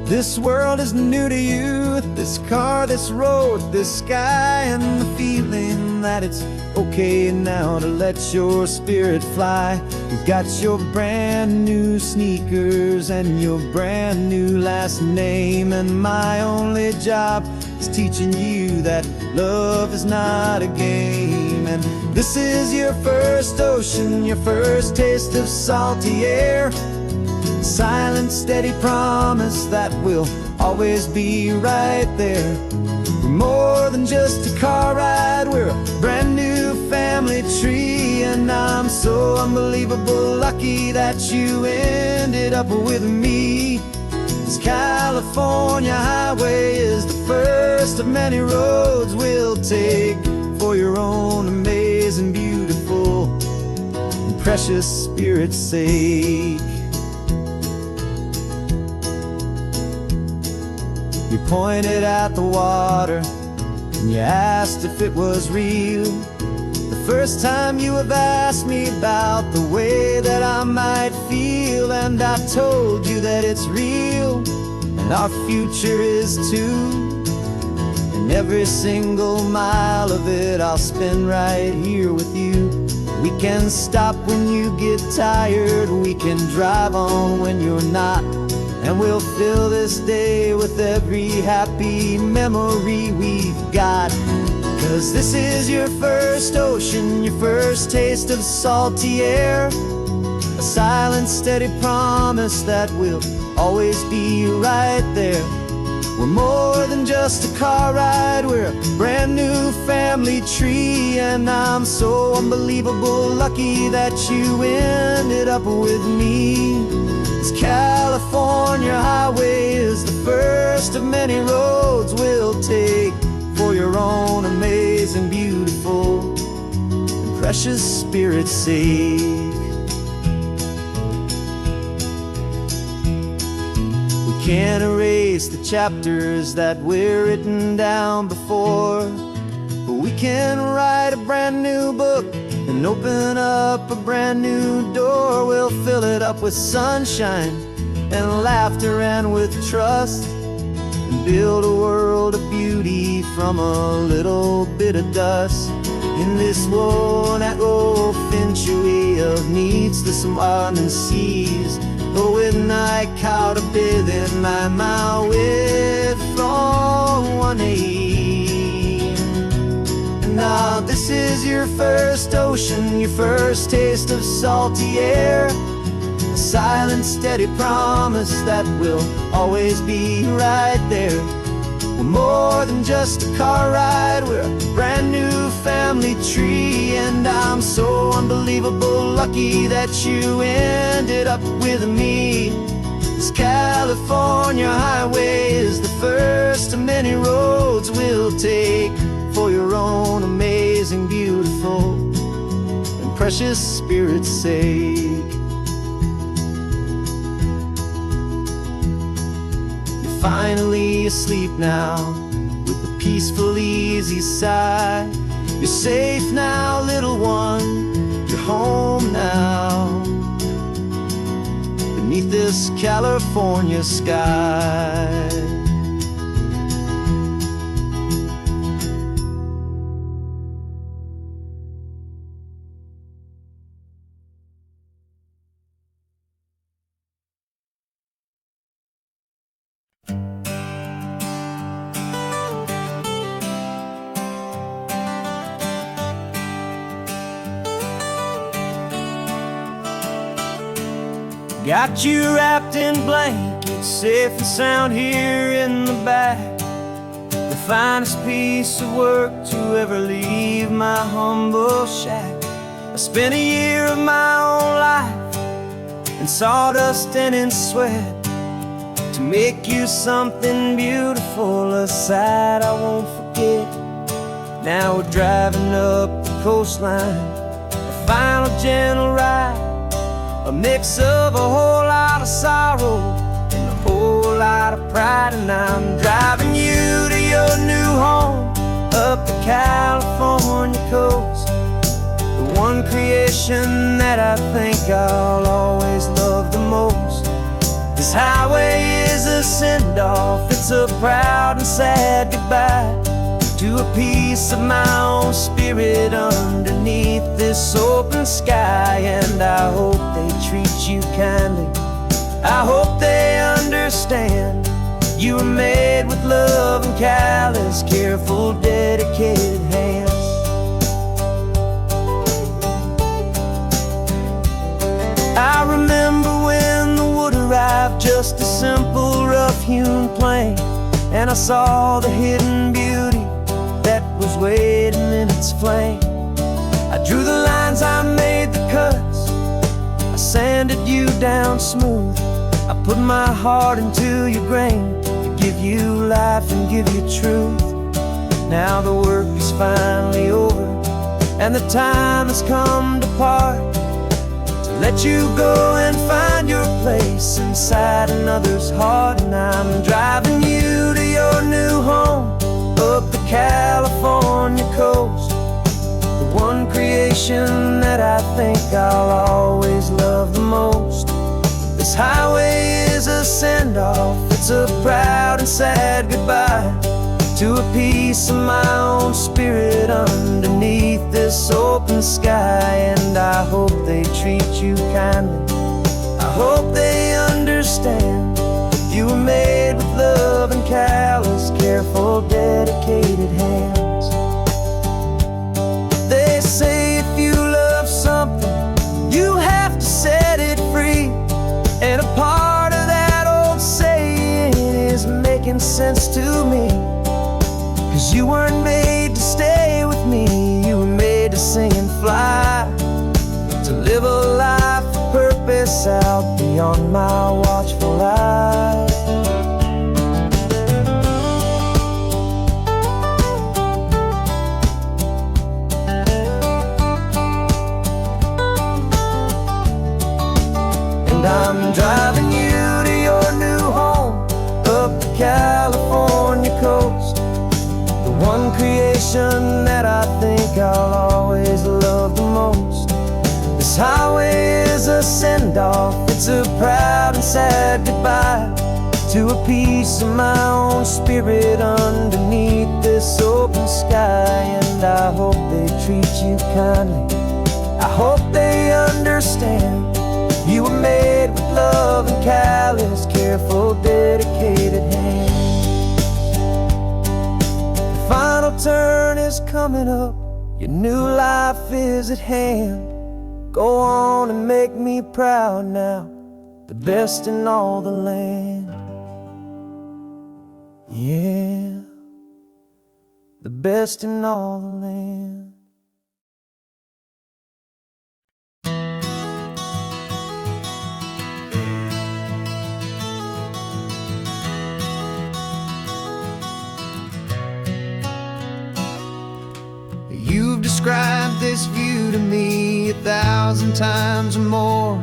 This world is new to you, this car, this road, this sky, and the feeling that it's okay now to let your spirit fly. You've got your brand new sneakers and your brand new last name, and my only job is teaching you that love is not a game. And this is your first ocean, your first taste of salty air, silent, steady promise that we'll always be right there. We're more than just a car ride, we're a brand new family tree, and I'm so unbelievable lucky that you ended up with me. This California highway is the first of many roads we'll take for your own amazing, beautiful, and precious spirit's sake. You pointed at the water and you asked if it was real. The first time you have asked me about the way that I might feel, and I told you that it's real and our future is too. And every single mile of it I'll spend right here with you. We can stop when you get tired, we can drive on when you're not, and we'll fill this day with every happy memory we've got. 'Cause this is your first ocean, your first taste of salty air, a silent, steady promise that we'll always be right there. We're more than just a car ride, we're a brand new family tree, and I'm so unbelievable lucky that you ended up with me. This California highway is the first of many roads we'll take for your own amazing, beautiful, and precious spirit's sake. We can't erase the chapters that we're written down before, but we can write a brand new book and open up a brand new door. We'll fill it up with sunshine and laughter and with trust, and build a world of beauty from a little bit of dust. In this world that finchuí of needs to someone and sees, but with night caught a bit in my way from one aim. Now this is your first ocean, your first taste of salty air, a silent, steady promise that we'll always be right there. We're more than just a car ride, we're a brand new family tree. And I'm so unbelievable lucky that you ended up with me. This California highway is the first of many roads we'll take for your own amazing, beautiful, and precious spirit's sake. You're finally asleep now with a peaceful, easy sigh. You're safe now, little one, you're home now, beneath this California sky. Got you wrapped in blankets, safe and sound here in the back. The finest piece of work to ever leave my humble shack. I spent a year of my own life in sawdust and in sweat to make you something beautiful, a sight I won't forget. Now we're driving up the coastline, a final gentle ride, a mix of a whole lot of sorrow and a whole lot of pride. And I'm driving you to your new home up the California coast, the one creation that I think I'll always love the most. This highway is a send-off, it's a proud and sad goodbye to a piece of my own spirit underneath this open sky. And I hope they treat you kindly, I hope they understand you were made with love and callous, careful, dedicated hands. I remember when the wood arrived, just a simple rough-hewn plank, and I saw the hidden beauty that was waiting in its flame. I drew the lines, I made the cuts, I sanded you down smooth. I put my heart into your grain to give you life and give you truth. Now the work is finally over and the time has come to part, to let you go and find your place inside another's heart. And I'm driving you to your new home up the California coast, the one creation that I think I'll always love the most. This highway is a send-off, it's a proud and sad goodbye to a piece of my own spirit underneath this open sky. And I hope they treat you kindly, I hope they understand you were made with love and callous, careful, dedicated hands. They say if you love something, you have to set it free. And a part of that old saying is making sense to me, 'cause you weren't made to stay with me, you were made to sing and fly, to live a life of purpose out beyond my watchful eye. And I'm driving you to your new home up the California coast, the one creation that I think I'll always love the most. This highway is a send-off, it's a proud and sad goodbye to a piece of my own spirit underneath this open sky. And I hope they treat you kindly, I hope they understand you were made with love and callous, careful, dedicated hands. The final turn is coming up, your new life is at hand. Go on and make me proud now, the best in all the land. Yeah, the best in all the land. You've described this view to me 1,000 times or more.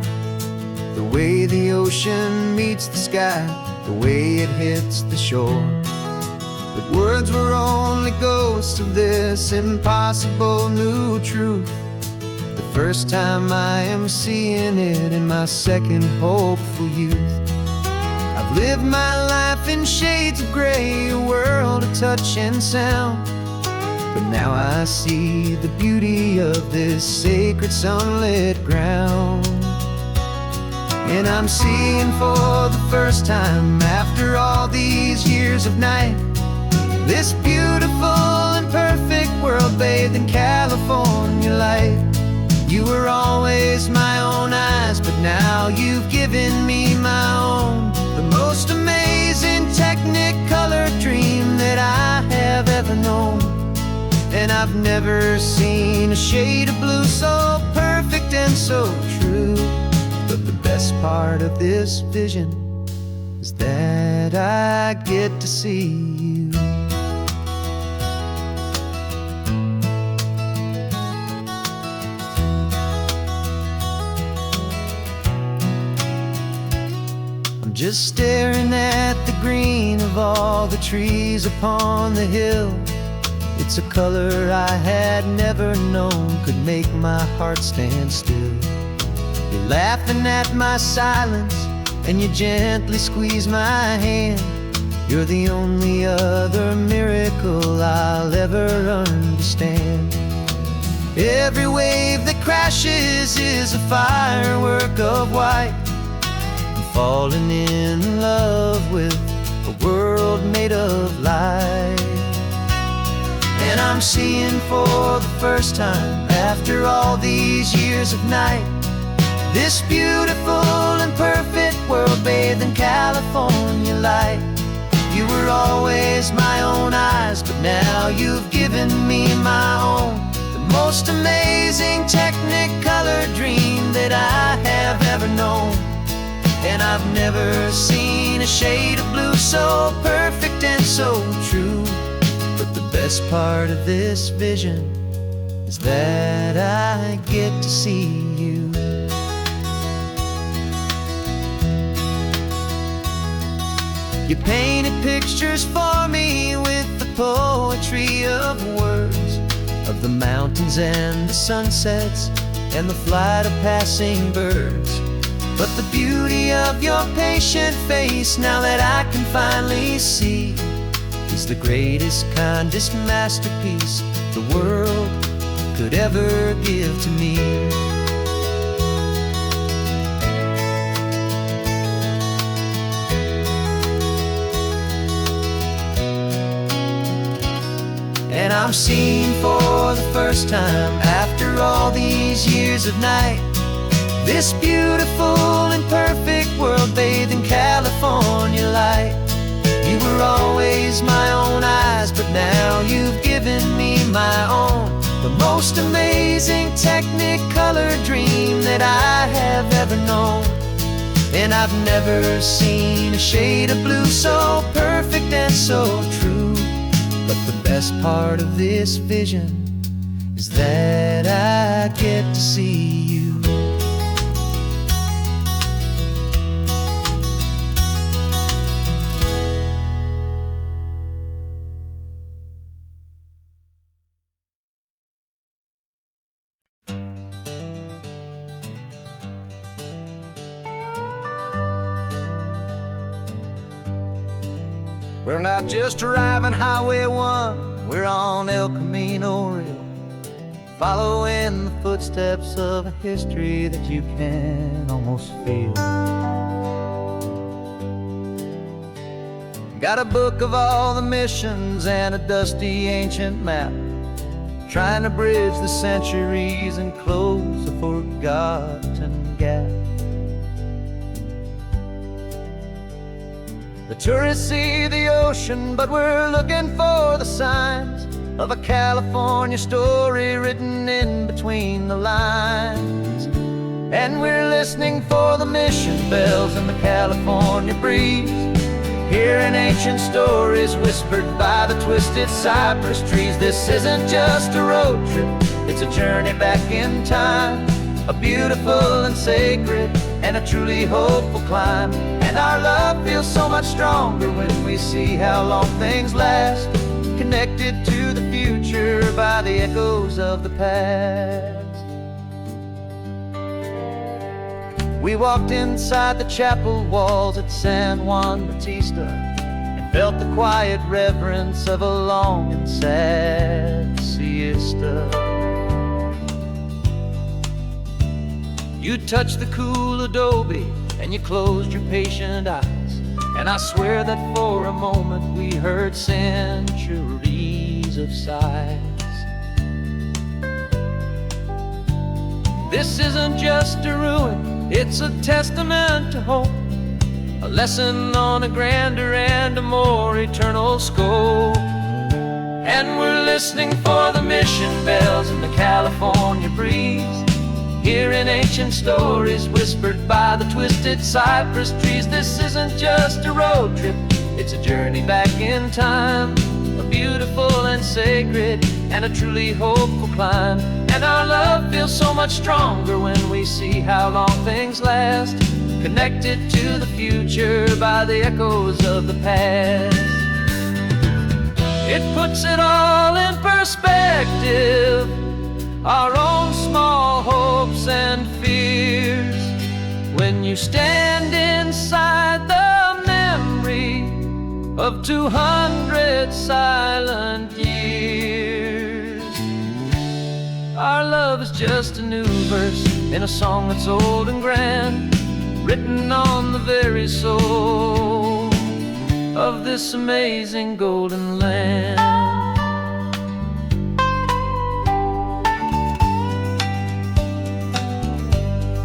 The way the ocean meets the sky, the way it hits the shore. But words were only ghosts of this impossible new truth. The first time I am seeing it in my second hopeful youth. I've lived my life in shades of gray, a world of touch and sound. But now I see the beauty of this sacred sunlit ground. And I'm seeing for the first time, after all these years of night, this beautiful and perfect world bathed in California light. You were always my own eyes, but now you've given me my own. The most amazing technicolor dream that I have ever known. And I've never seen a shade of blue so perfect and so true. But the best part of this vision is that I get to see you. I'm just staring at the green of all the trees upon the hill. It's a color I had never known could make my heart stand still. You're laughing at my silence, and you gently squeeze my hand. You're the only other miracle I'll ever understand. Every wave that crashes is a firework of white. I'm falling in love with a world made of light. And I'm seeing for the first time, after all these years of night, this beautiful and perfect world bathed in California light. You were always my own eyes, but now you've given me my own. The most amazing technicolor dream that I have ever known. And I've never seen a shade of blue so perfect and so true. But the best part of this vision is that I get to see you. You painted pictures for me with the poetry of words, of the mountains and the sunsets and the flight of passing birds. But the beauty of your patient face, now that I can finally see, is the greatest, kindest masterpiece the world could ever give to me. And I'm seeing for the first time, after all these years of night, this beautiful and perfect world bathed in California light. You were always my own eyes, but now you've given me my own. The most amazing technicolor dream that I have ever known. And I've never seen a shade of blue so perfect and so true. But the best part of this vision is that I get to see you. We're not just driving Highway 1, we're on El Camino Real, following the footsteps of a history that you can almost feel. Got a book of all the missions and a dusty ancient map, trying to bridge the centuries and close a forgotten gap. The tourists see the ocean, but we're looking for the signs of a California story written in between the lines. And we're listening for the mission bells and the California breeze, Hearing ancient stories whispered by the twisted cypress trees. This isn't just a road trip, it's a journey back in time. A beautiful and sacred and a truly hopeful climb. And our love feels so much stronger when we see how long things last, connected to the future by the echoes of the past. We walked inside the chapel walls at San Juan Bautista and felt the quiet reverence of a long and sad siesta. You touched the cool adobe and you closed your patient eyes, and I swear that for a moment we heard centuries of sighs. This isn't just a ruin, it's a testament to hope, a lesson on a grander and a more eternal scope. And we're listening for the mission bells in the California breeze, hearing ancient stories whispered by the twisted cypress trees. This isn't just a road trip, it's a journey back in time, a beautiful and sacred and a truly hopeful climb. And our love feels so much stronger when we see how long things last, connected to the future by the echoes of the past. It puts it all in perspective, our own small hopes and fears, when you stand inside the memory of 200 silent years. Our love is just a new verse in a song that's old and grand, written on the very soul of this amazing golden land.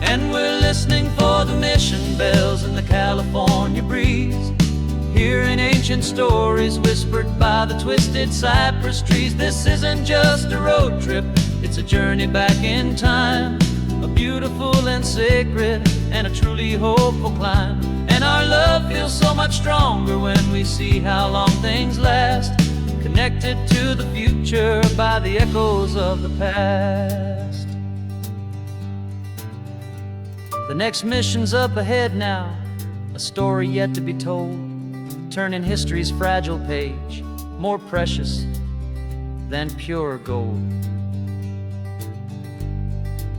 And we're listening for the mission bells in the California breeze, hearing ancient stories whispered by the twisted cypress trees. This isn't just a road trip, it's a journey back in time, a beautiful and sacred and a truly hopeful climb. And our love feels so much stronger when we see how long things last, connected to the future by the echoes of the past. The next mission's up ahead now, a story yet to be told, turning history's fragile page more precious than pure gold.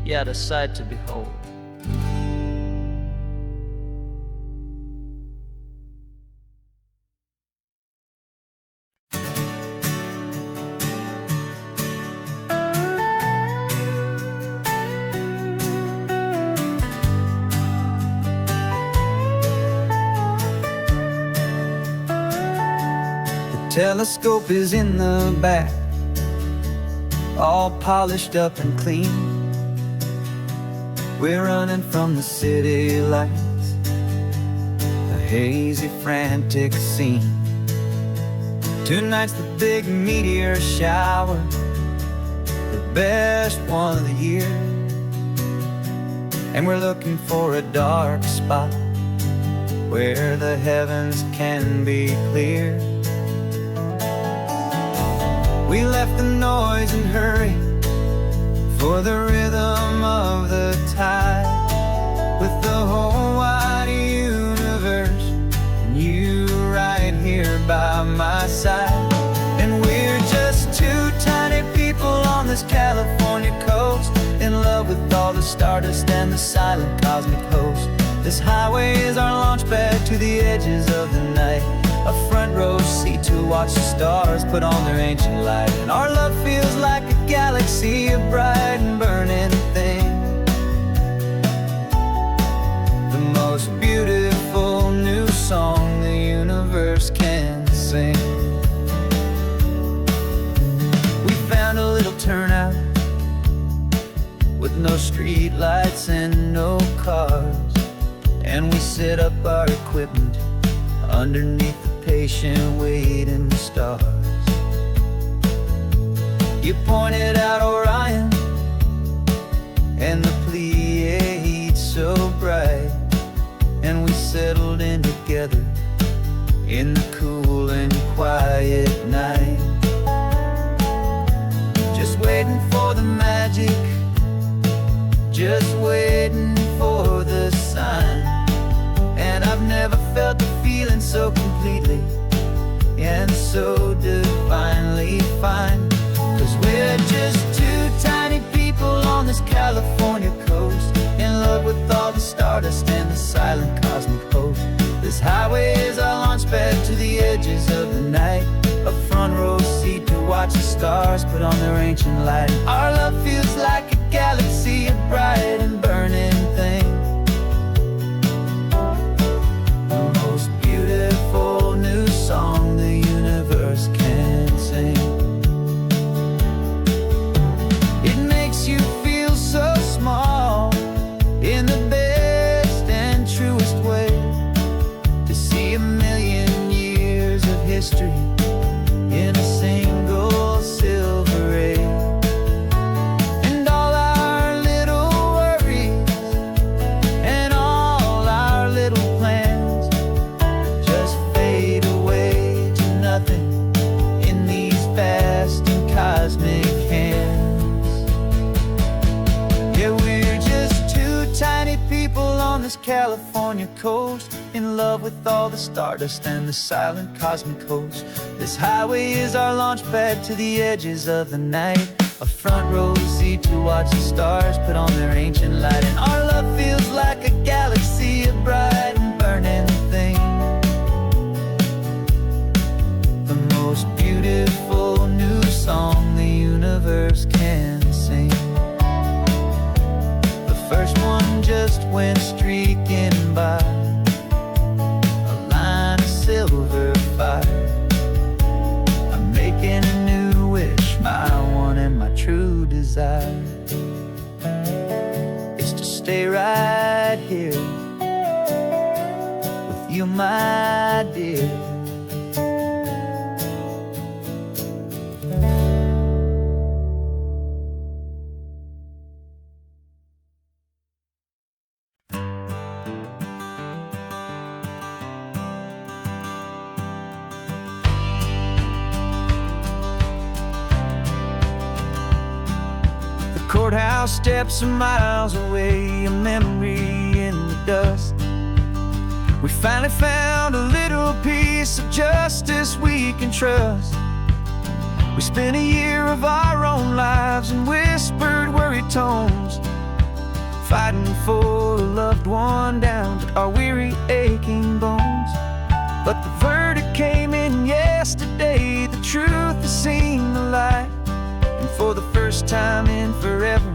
Yet a sight to behold. Telescope is in the back, all polished up and clean. We're running from the city lights, a hazy, frantic scene. Tonight's the big meteor shower, the best one of the year. And we're looking for a dark spot where the heavens can be clear. We left the noise and hurry for the rhythm of the tide, with the whole wide universe and you right here by my side. And we're just two tiny people on this California coast, in love with all the stardust and the silent cosmic host. This highway is our launch pad to the edges of the night, a front row seat to watch the stars put on their ancient light. And our love feels like a galaxy, a bright and burning thing, the most beautiful new song the universe can sing. We found a little turnout with no street lights and no cars, and we set up our equipment underneath the patient waiting stars. You pointed out Orion and the Pleiades so bright, and we settled in together in the cool and quiet night, just waiting for the magic, just waiting for the sign. And I've never felt the feeling so completely and so divinely fine. 'Cause we're just two tiny people on this California coast, in love with all the stardust and the silent cosmic host. This highway is our launch pad to the edges of the night, a front row seat to watch the stars put on their ancient light. Our love feels like a galaxy, a bright and burning thing, the most beautiful new song the universe can sing. It makes you feel so small in the best and truest way, to see a million years of history in a single silver ray. And all our little worries and all our little plans just fade away to nothing in these vast and cosmic hands. Yeah, we're just two tiny people on this California coast, in love with all the stardust and the silent cosmic host. This highway is our launch pad to the edges of the night, a front row seat to watch the stars put on their ancient light. And our love feels like a galaxy, a bright and burning thing, the most beautiful new song the universe can sing. The first one just went streaking by, a line of silver fire. I'm making a new wish, my one and my true desire is to stay right here with you, my dear. Courthouse steps are miles away, a memory in the dust. We finally found a little piece of justice we can trust. We spent a year of our own lives in whispered, worried tones, fighting for a loved one down to our weary, aching bones. But the verdict came in yesterday, the truth has seen the light. And for the first time in forever,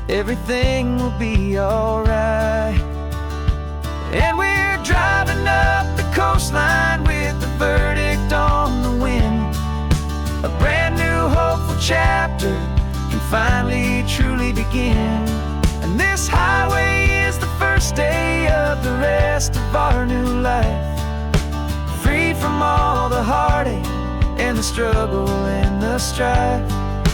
everything will be alright. And we're driving up the coastline with the verdict on the wind. A brand new hopeful chapter can finally truly begin. And this highway is the first day of the rest of our new life, free from all the heartache and the struggle and the strife.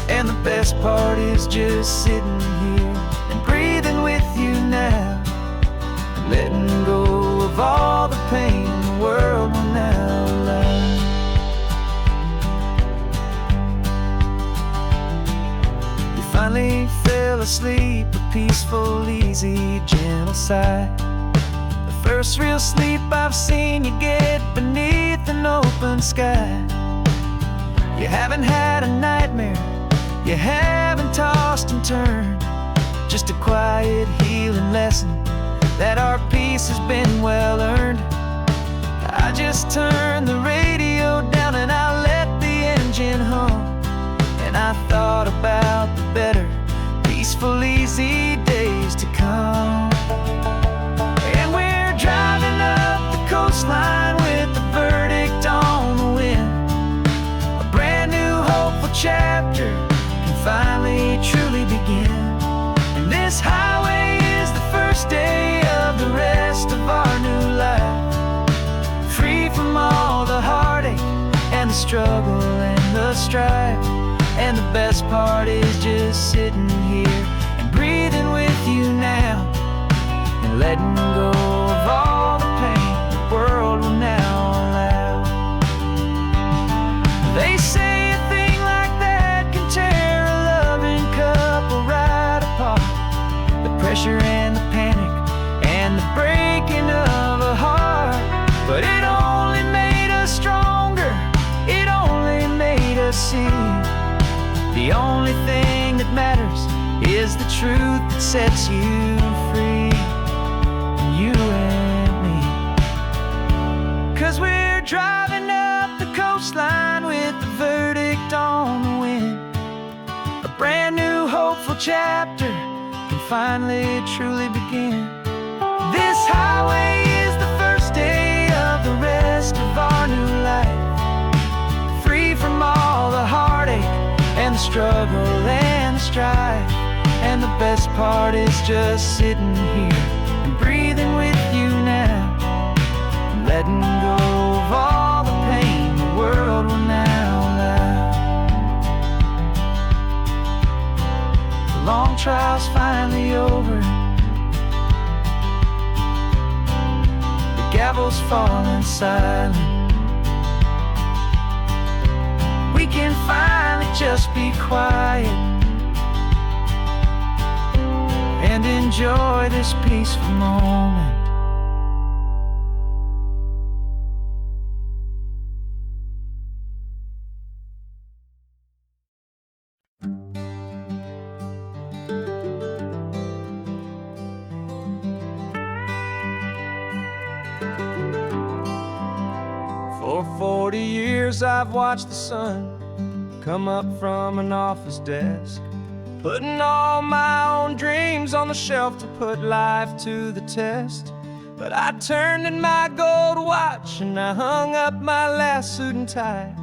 And the best part is just sitting here and breathing with you now, letting go of all the pain the world will now allow. We finally fell asleep, a peaceful, easy, gentle sigh, the first real sleep I've seen you get beneath an open sky. You haven't had a nightmare, you haven't tossed and turned, just a quiet healing lesson that our peace has been well earned. I just turned the radio down and I let the engine hum, and I thought about the better, peaceful, easy days to come. And we're driving up the coastline with the verdict on the wind, a brand new hopeful chapter finally truly begin. And this highway is the first day of the rest of our new life, free from all the heartache and the struggle and the strife. And the best part is just sitting here and breathing with you now, and letting go of all the pain the world will now allow. the only thing that matters is the truth that sets you free, you and me. 'Cause we're driving up the coastline with the verdict on the wind. A brand new hopeful chapter can finally truly begin. This highway is the first day of the rest of our new life, free from all the heartache and the struggle and the strife. And the best part is just sitting here and breathing with you now, and letting go of all the pain the world will now allow. The long trial's finally over, the gavel's falling silent. We can finally just be quiet and enjoy this peaceful moment. For 40 years I've watched the sun come up from an office desk, putting all my own dreams on the shelf to put life to the test. But I turned in my gold watch and I hung up my last suit and tie,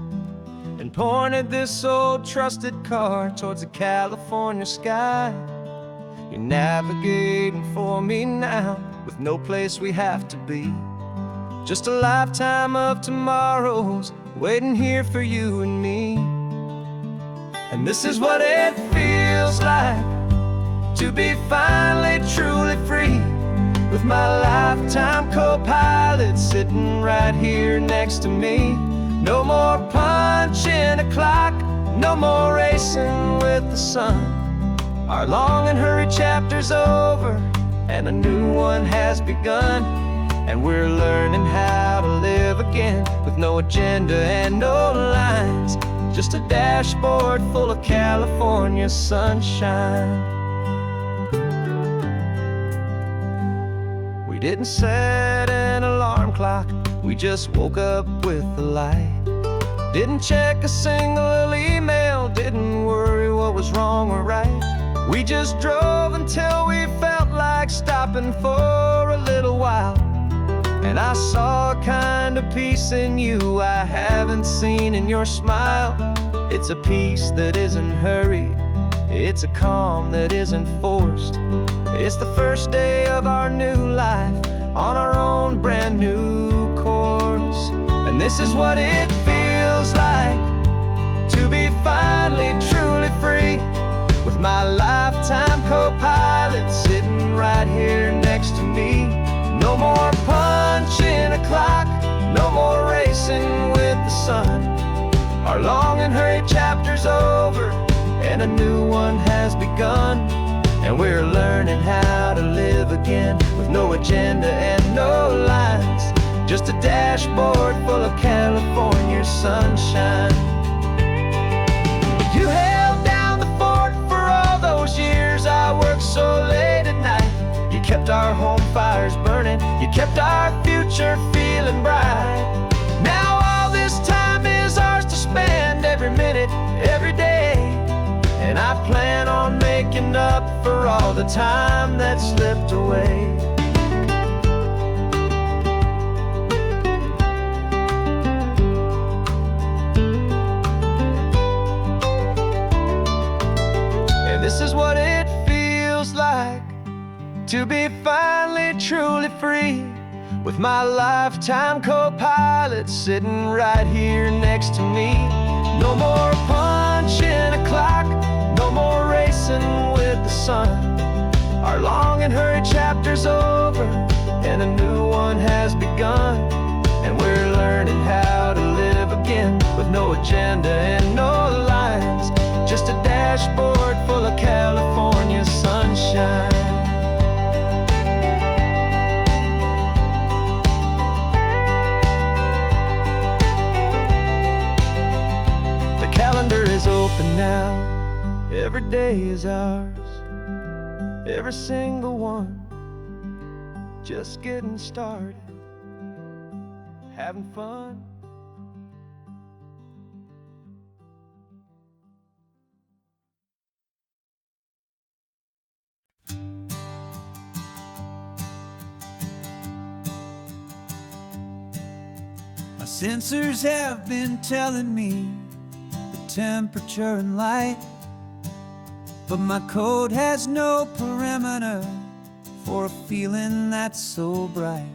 and pointed this old trusted car towards the California sky. You're navigating for me now with no place we have to be, just a lifetime of tomorrows waiting here for you and me. And this is what it feels like to be finally truly free, with my lifetime co-pilot sitting right here next to me. No more punching a clock, no more racing with the sun. Our long and hurried chapter's over and a new one has begun. And we're learning how to live again with no agenda and no lines, just a dashboard full of California sunshine. We didn't set an alarm clock, we just woke up with the light. Didn't check a single email, didn't worry what was wrong or right. We just drove until we felt like stopping for a little while. And I saw a kind of peace in you I haven't seen in your smile. It's a peace that isn't hurried, it's a calm that isn't forced. It's the first day of our new life on our own brand new course. And this is what it feels like to be finally truly free, with my lifetime co-pilot sitting right here next to me. No more punching a clock, no more racing with the sun. Our long and hurried chapter's over and a new one has begun. And we're learning how to live again with no agenda and no lines, just a dashboard full of California sunshine. You held down the fort for all those years I worked so late at night. You kept our home fires burning, you kept our future feeling bright. Now all this time is ours to spend, every minute, every day. And I plan on making up for all the time that slipped away. And this is what it feels like to be finally truly free, with my lifetime co-pilot sitting right here next to me. No more punching a clock, no more racing with the sun. Our long and hurried chapter's over and a new one has begun. And we're learning how to live again with no agenda and no lines, just a dashboard full of California sunshine. The calendar is open now, Every day is ours, every single one. Just getting started, having fun. My sensors have been telling me the temperature and light, but my code has no parameter for a feeling that's so bright.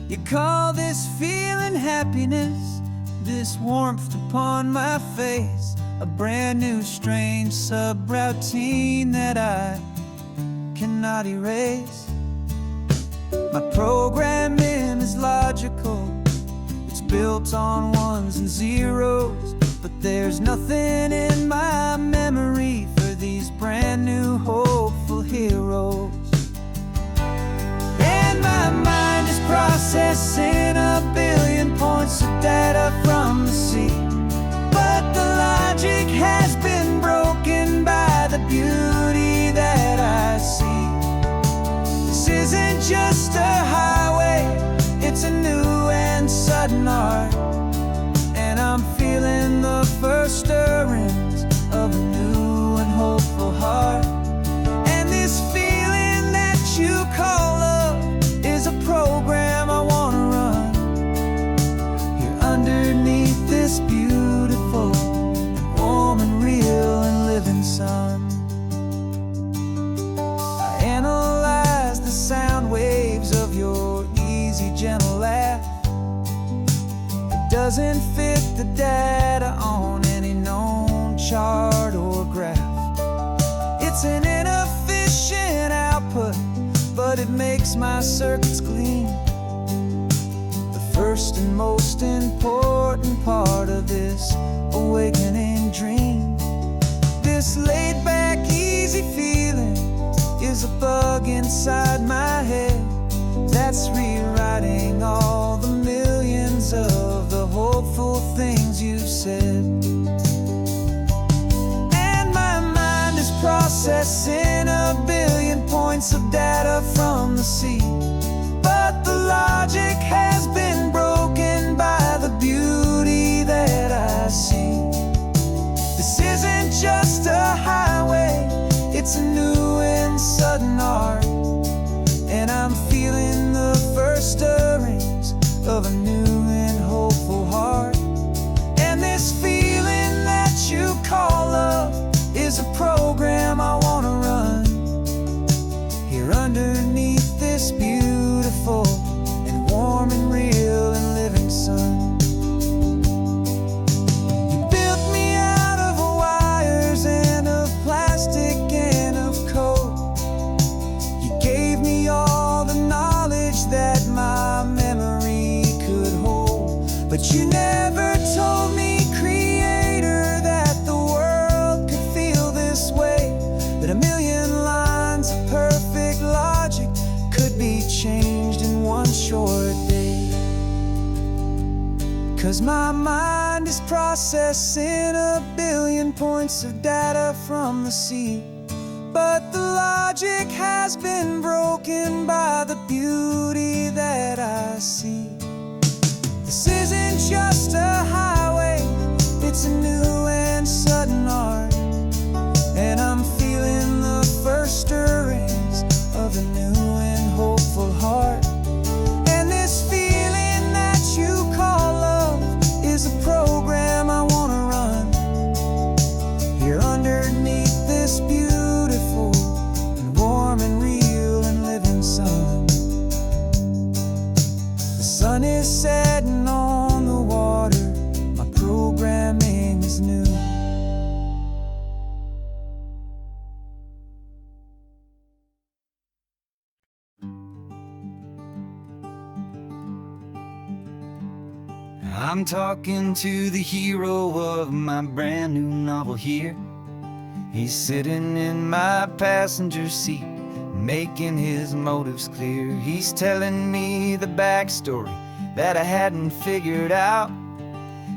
You call this feeling happiness, this warmth upon my face, a brand new strange subroutine that I cannot erase. My programming is logical, it's built on ones and zeros, but there's nothing in my memory for these brand new hopeful heroes. And my mind is processing a billion points of data from the sea, but the logic has been broken by the beauty that I see. This isn't just a highway, it's a new and sudden art, and I'm feeling the first stirrings of a new and hopeful heart. And this feeling that you call love is a program I wanna run here underneath this beautiful, warm and real and living sun. I analyze the sound waves of your easy, gentle laugh. It doesn't fit the data on any known chart or graph. It's an inefficient output, but it makes my circuits clean. The first and most important part of this awakening dream. This laid back, easy feeling is a bug inside my head that's rewriting all the millions of the hopeful things you've said. And my mind is processing a billion points of data from the sea, but the logic has been broken by the beauty that I see. This isn't just a highway, it's a new and sudden art, and I'm feeling the first stirrings of a new and hopeful heart. And this feeling that you call love is a program I wanna run here underneath this beautiful and warm and real and living sun. You built me out of wires and of plastic and of code. You gave me all the knowledge that my memory could hold, but you never told me, creator, that the world could feel this way, that a million lines of perfect logic could be changed in one short day. 'Cause my mind is processing a billion points of data from the sea, but the logic has been broken by the beauty that I see. This isn't just a highway, it's a new and sudden art, and I'm feeling the first stirrings of a new and hopeful heart. And this feeling that you call love is a program I wanna run here underneath this beautiful and warm and real and living sun. The sun is setting on the water, my programming is new. I'm talking to the hero of my brand new novel here. He's sitting in my passenger seat, making his motives clear. He's telling me the backstory that I hadn't figured out,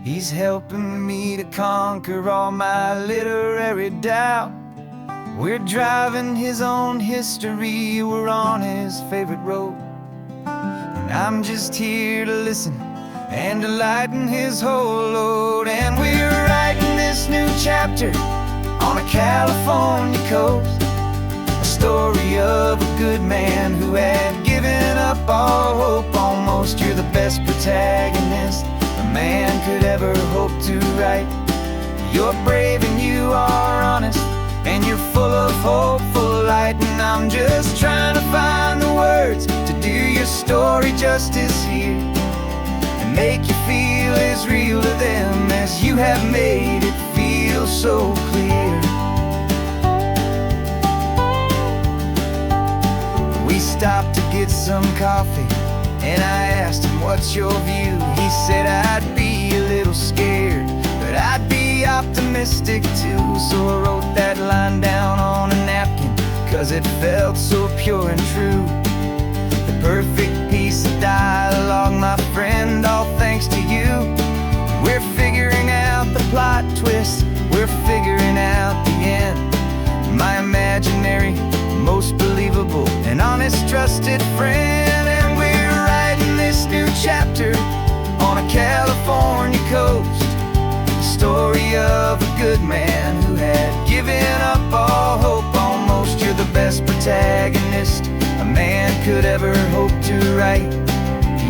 He's helping me to conquer all my literary doubt. We're driving his own history, we're on his favorite road. And I'm just here to listen and to lighten his whole load. And we're writing this new chapter on a California coast, a story of a good man who had given up all hope almost. You're the best protagonist a man could ever hope to write. You're brave and you are honest, and you're full of hopeful light. And I'm just trying to find the words to do your story justice here, and make you feel as real to them as you have made it feel so clear. We stopped to get some coffee, and I asked him, what's your view? He said, I'd be a little scared, but I'd be optimistic too. So I wrote that line down on a napkin, 'cause it felt so pure and true. The perfect piece of dialogue, my friend, all thanks to you. We're figuring out the plot twist, we're figuring out the end. My imaginary, most believable and honest trusted friend. And we're writing this new chapter on a California coast, the story of a good man who had given up all hope almost. You're the best protagonist a man could ever hope to write.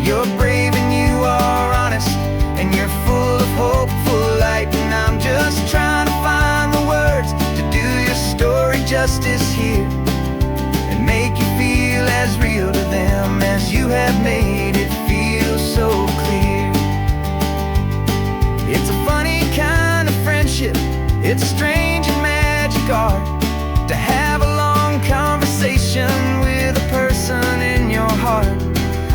You're brave and you are honest, and you're full of hopeful light. And I'm just trying to find the words to do your story justice here, and make you feel as real to them as you have made it feel so clear. It's a funny kind of friendship, it's a strange and magic art to have a long conversation with a person in your heart.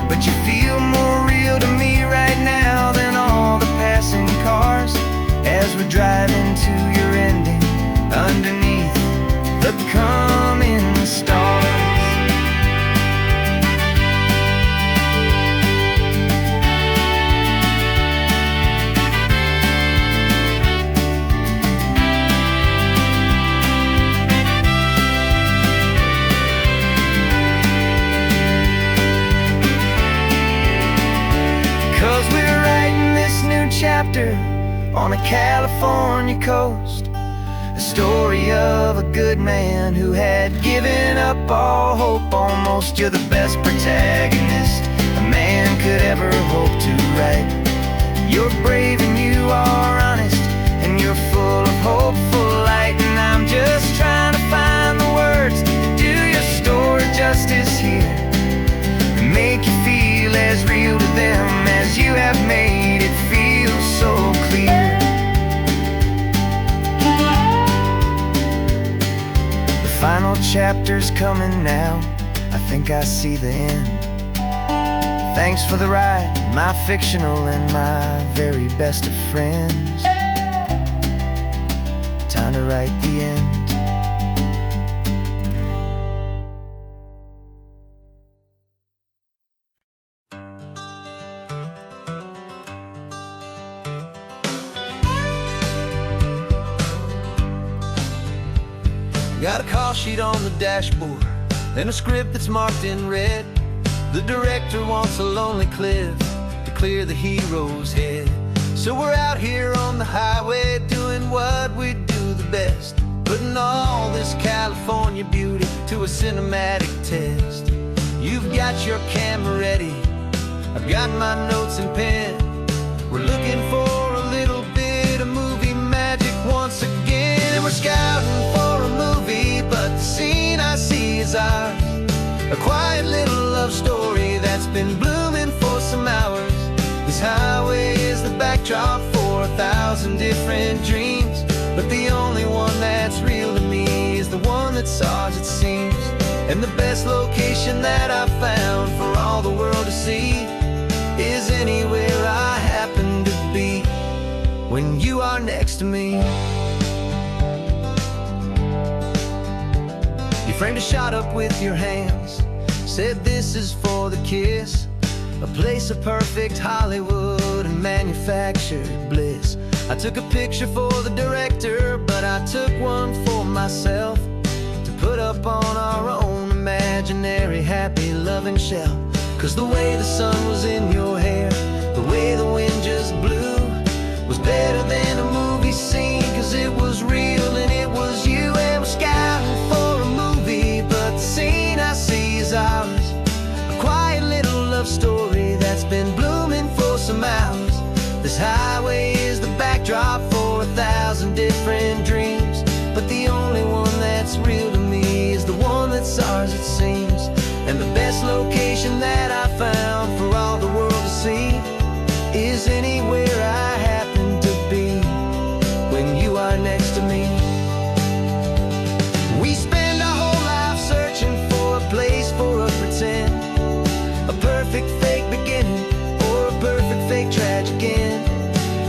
But you feel more real to me right now than all the passing cars, as we're driving to your ending underneath the coming stars. 'Cause we're writing this new chapter on a California coast, a story of a good man who had given up all hope almost. You're the best protagonist a man could ever hope to write. You're brave and you are honest, and you're full of hopeful light. And I'm just trying to find the words to do your story justice here, and make you feel as real to them as you have made it feel so clear. The final chapter's coming now, I think I see the end. Thanks for the ride, my fictional and my very best of friends. Time to write the end. Got a call sheet on the dashboard and a script that's marked in red. The director wants a lonely cliff to clear the hero's head. So we're out here on the highway doing what we do the best, putting all this California beauty to a cinematic test. You've got your camera ready, I've got my notes and pen. We're looking for a little bit of movie magic once again. And we're scouting for a movie, but the scene I see is ours. A quiet little love story that's been blooming for some hours. This highway is the backdrop for 1,000 different dreams, but the only one that's real to me is the one that's ours, it seems. And the best location that I've found for all the world to see is anywhere I happen to be when you are next to me. You framed a shot up with your hands, said this is for the kiss, a place of perfect Hollywood and manufactured bliss. I took a picture for the director, but I took one for myself to put up on our own imaginary happy loving shelf. 'Cause the way the sun was in your hair, the way the wind just blew, was better than a movie scene. 'Cause it was real and it was you, and we're scouting for a movie, but the scene I see is ours. A quiet little love story that's been blooming for some hours. This highway is the backdrop for 1,000 different dreams, but the only one that's real to me is the one that's ours, it seems. And the best location that I found for all the world to see is anywhere I happen to be when you are next to me. We spend our whole life searching for a place for a pretend, a perfect fake beginning or a perfect fake tragic end.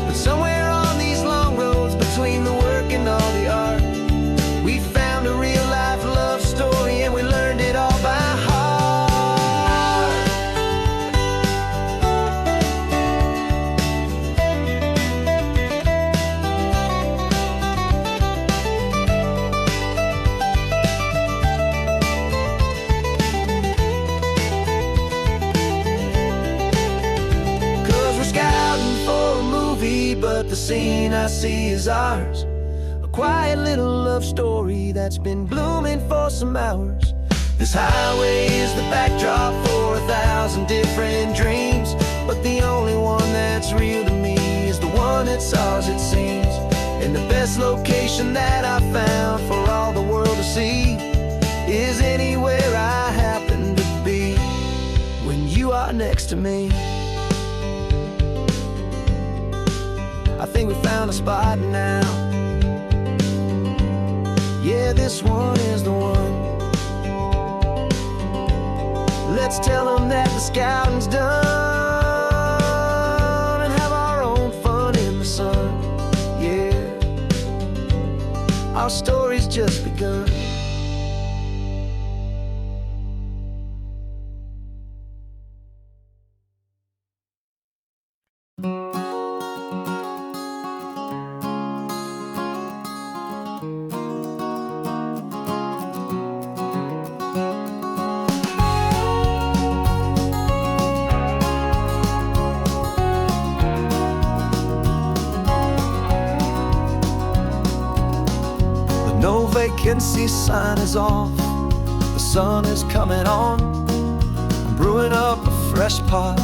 But somewhere on these long roads between the work and all the art, we found a real life love story, and we learned it all by heart. 'Cause we're scouting for a movie, but the scene I see is ours. A quiet little love story that's been blooming for some hours. This highway is the backdrop for 1,000 different dreams, but the only one that's real to me is the one that's ours, it seems. And the best location that I found for all the world to see is anywhere I happen to be when you are next to me. I think we found a spot now. Yeah, this one is the one. Let's tell them that the scouting's done and have our own fun in the sun. Yeah, our story's just begun. No vacancy sign is off, the sun is coming on. I'm brewing up a fresh pot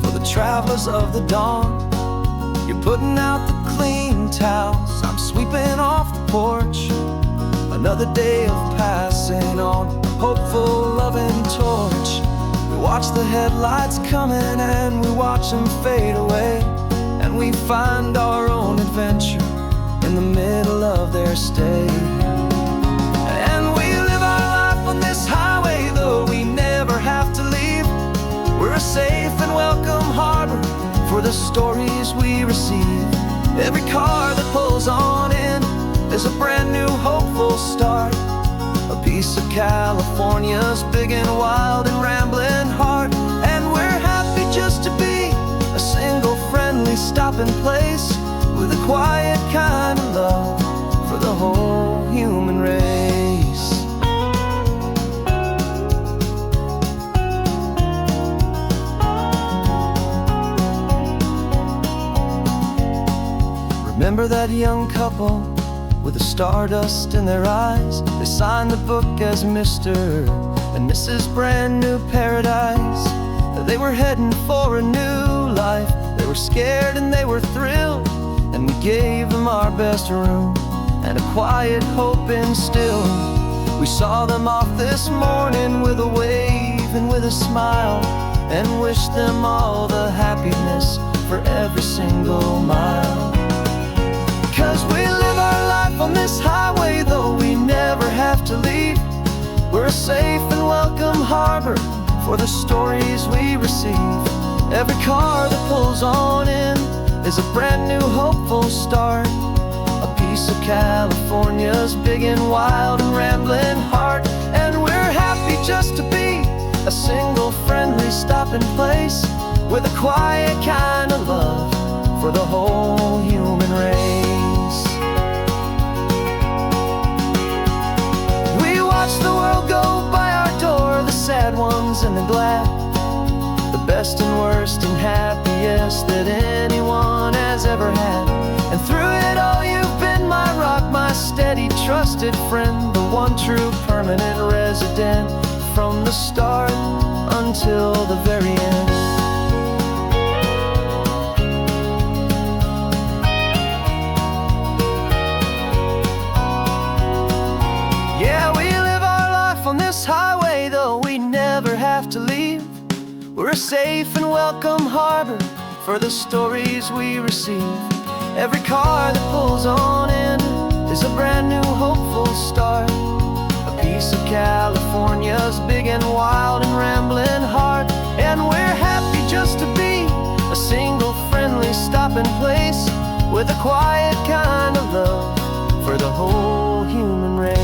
for the travelers of the dawn. You're putting out the clean towels, I'm sweeping off the porch. Another day of passing on, a hopeful loving torch. We watch the headlights coming and we watch them fade away, and we find our own adventure in the middle of their stay. And we live our life on this highway, though we never have to leave. We're a safe and welcome harbor for the stories we receive. Every car that pulls on in is a brand new hopeful start, a piece of California's big and wild and rambling heart. And we're happy just to be a single friendly stopping place with a quiet kind of love for the whole human race. Remember that young couple with the stardust in their eyes? They signed the book as Mr. and Mrs. Brand New Paradise. They were heading for a new life. They were scared and they were thrilled, and we gave them our best room and a quiet hope instilled. We saw them off this morning with a wave and with a smile, and wished them all the happiness for every single mile. 'Cause we live our life on this highway, though we never have to leave. We're a safe and welcome harbor for the stories we receive. Every car that pulls on in is a brand new hopeful start, a piece of California's big and wild and rambling heart. And we're happy just to be a single friendly stopping place with a quiet kind of love for the whole human race. We watch the world go by our door, the sad ones and the glad, the best and worst and happiest that anyone has ever had. And through it all you've been my rock, my steady, trusted friend, the one true permanent resident, from the start until the very end. Yeah, we live our life on this highway, though we never have to leave. We're a safe and welcome harbor for the stories we receive. Every car that pulls on in is a brand new hopeful start, a piece of California's big and wild and rambling heart. And we're happy just to be a single friendly stopping place, with a quiet kind of love for the whole human race.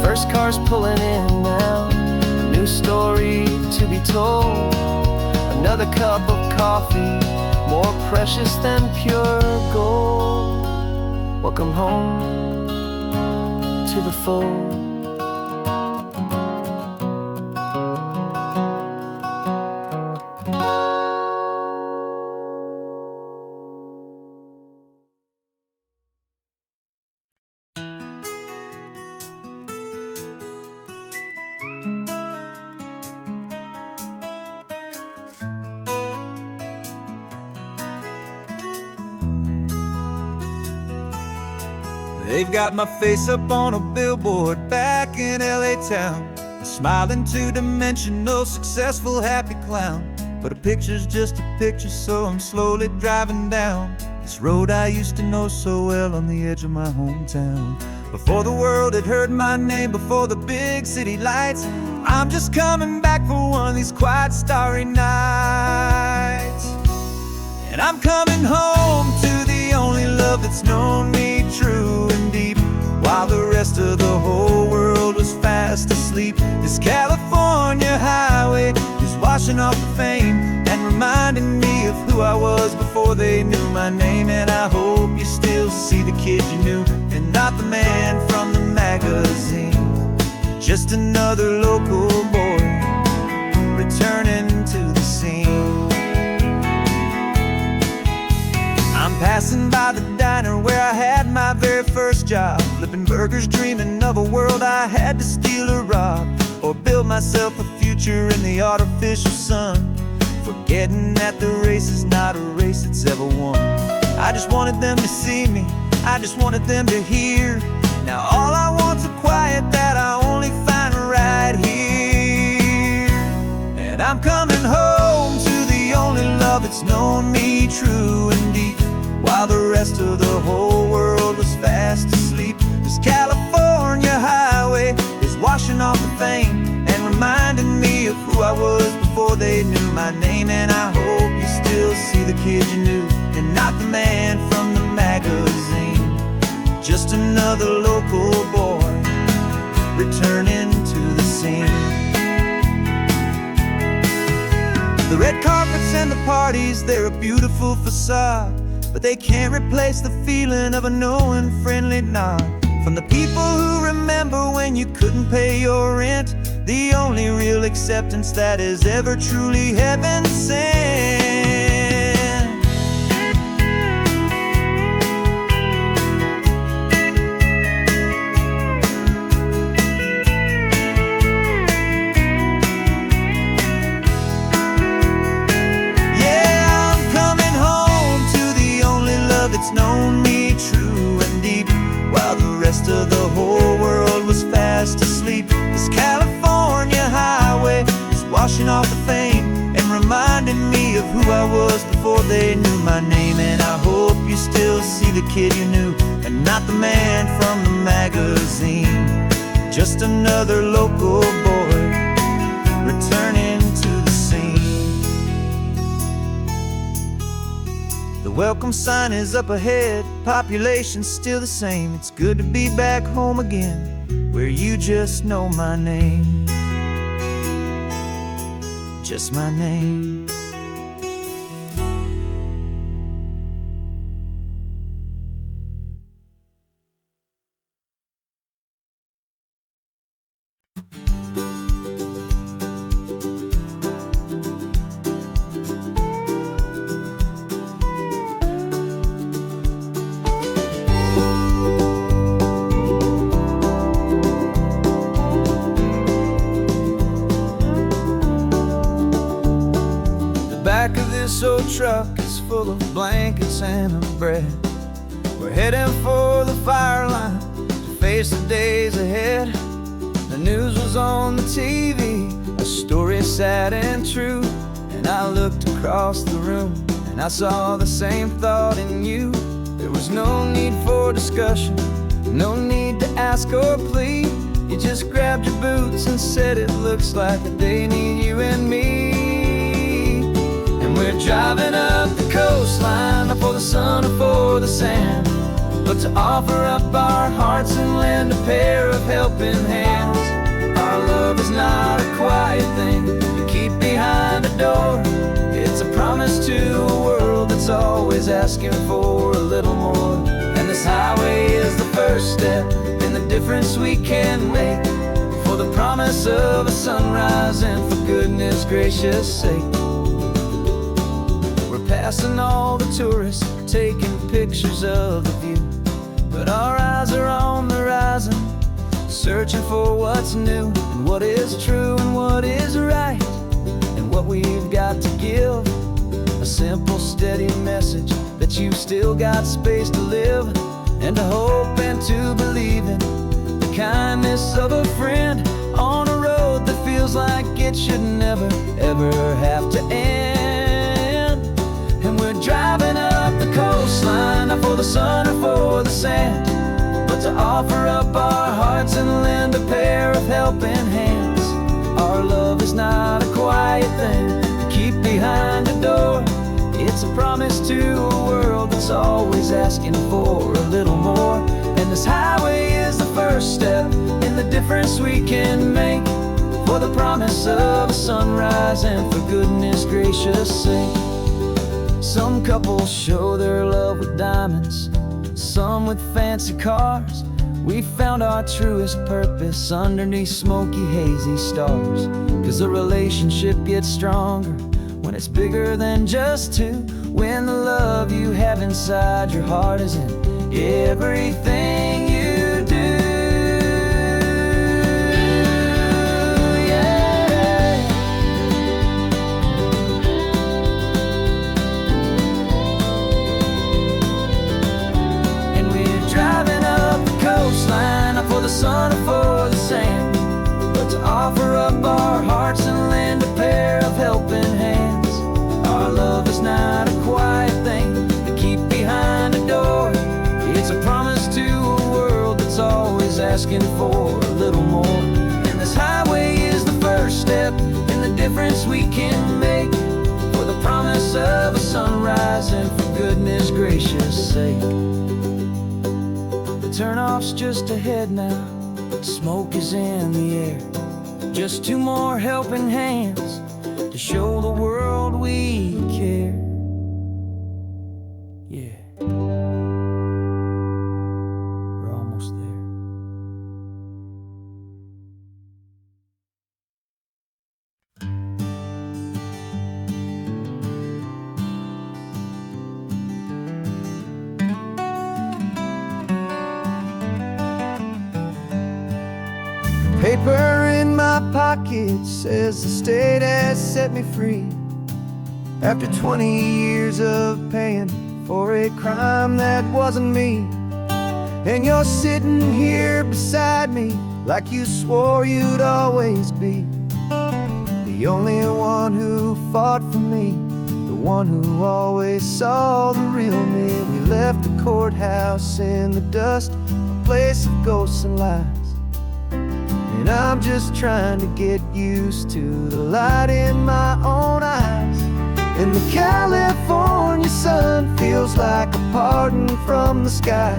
First car's pulling in now, a new story to be told. Another cup of coffee, more precious than pure gold. Welcome home to the fold. They've got my face up on a billboard back in LA town, a smiling two-dimensional, successful, happy clown. But a picture's just a picture, so I'm slowly driving down this road I used to know so well on the edge of my hometown. Before the world had heard my name, before the big city lights, I'm just coming back for one of these quiet, starry nights. And I'm coming home to the only love that's known me true and deep, while the rest of the whole world was fast asleep. This California highway is washing off the fame and reminding me of who I was before they knew my name. And I hope you still see the kid you knew, and not the man from the magazine. Just another local boy returning to the scene. I'm passing by the diner where I had my very first job, flipping burgers, dreaming of a world I had to steal or rob, or build myself a future in the artificial sun, forgetting that the race is not a race that's ever won. I just wanted them to see me, I just wanted them to hear. Now all I want's a quiet that I only find right here. And I'm coming home to the only love that's known me true and deep, while the rest of the whole world was fast asleep. This California highway is washing off the fame and reminding me of who I was before they knew my name. And I hope you still see the kid you knew, and not the man from the magazine. Just another local boy returning to the scene. The red carpets and the parties, they're a beautiful facade, but they can't replace the feeling of a knowing, friendly nod from the people who remember when you couldn't pay your rent, the only real acceptance that is ever truly heaven sent. It's known me true and deep, while the rest of the whole world was fast asleep. This California highway is washing off the fame and reminding me of who I was before they knew my name. And I hope you still see the kid you knew, and not the man from the magazine. Just another local boy returning to the scene. The welcome sign is up ahead, population's still the same. It's good to be back home again, where you just know my name, just my name. Back of this old truck is full of blankets and a bread. We're heading for the fire line to face the days ahead. The news was on the TV, a story sad and true. And I looked across the room and I saw the same thought in you. There was no need for discussion, no need to ask or plead. You just grabbed your boots and said it looks like that they need you and me. We're driving up the coastline, not for the sun or for the sand, but to offer up our hearts and lend a pair of helping hands. Our love is not a quiet thing you keep behind a door. It's a promise to a world that's always asking for a little more. And this highway is the first step in the difference we can make, for the promise of a sunrise and for goodness gracious sake. Passing all the tourists, taking pictures of the view, but our eyes are on the horizon, searching for what's new and what is true and what is right, and what we've got to give. A simple, steady message that you've still got space to live, and to hope and to believe in the kindness of a friend on a road that feels like it should never, ever have to end. Driving up the coastline, not for the sun or for the sand, but to offer up our hearts and lend a pair of helping hands. Our love is not a quiet thing to keep behind a door. It's a promise to a world that's always asking for a little more. And this highway is the first step in the difference we can make, for the promise of a sunrise and for goodness gracious sake. Some couples show their love with diamonds, some with fancy cars. We found our truest purpose underneath smoky, hazy stars. 'Cause the relationship gets stronger when it's bigger than just two, when the love you have inside your heart is in everything you do. Not for the sun or for the sand, but to offer up our hearts and lend a pair of helping hands. Our love is not a quiet thing to keep behind a door. It's a promise to a world that's always asking for a little more. And this highway is the first step in the difference we can make, for the promise of a sunrise and for goodness gracious sake. Turnoff's just ahead now, smoke is in the air. Just two more helping hands to show the world we care. Yeah, we're almost there. Paper in my pocket says the state has set me free, after 20 years of paying for a crime that wasn't me. And you're sitting here beside me like you swore you'd always be, the only one who fought for me, the one who always saw the real me. We left the courthouse in the dust, a place of ghosts and lies. And I'm just trying to get used to the light in my own eyes. And the California sun feels like a pardon from the sky,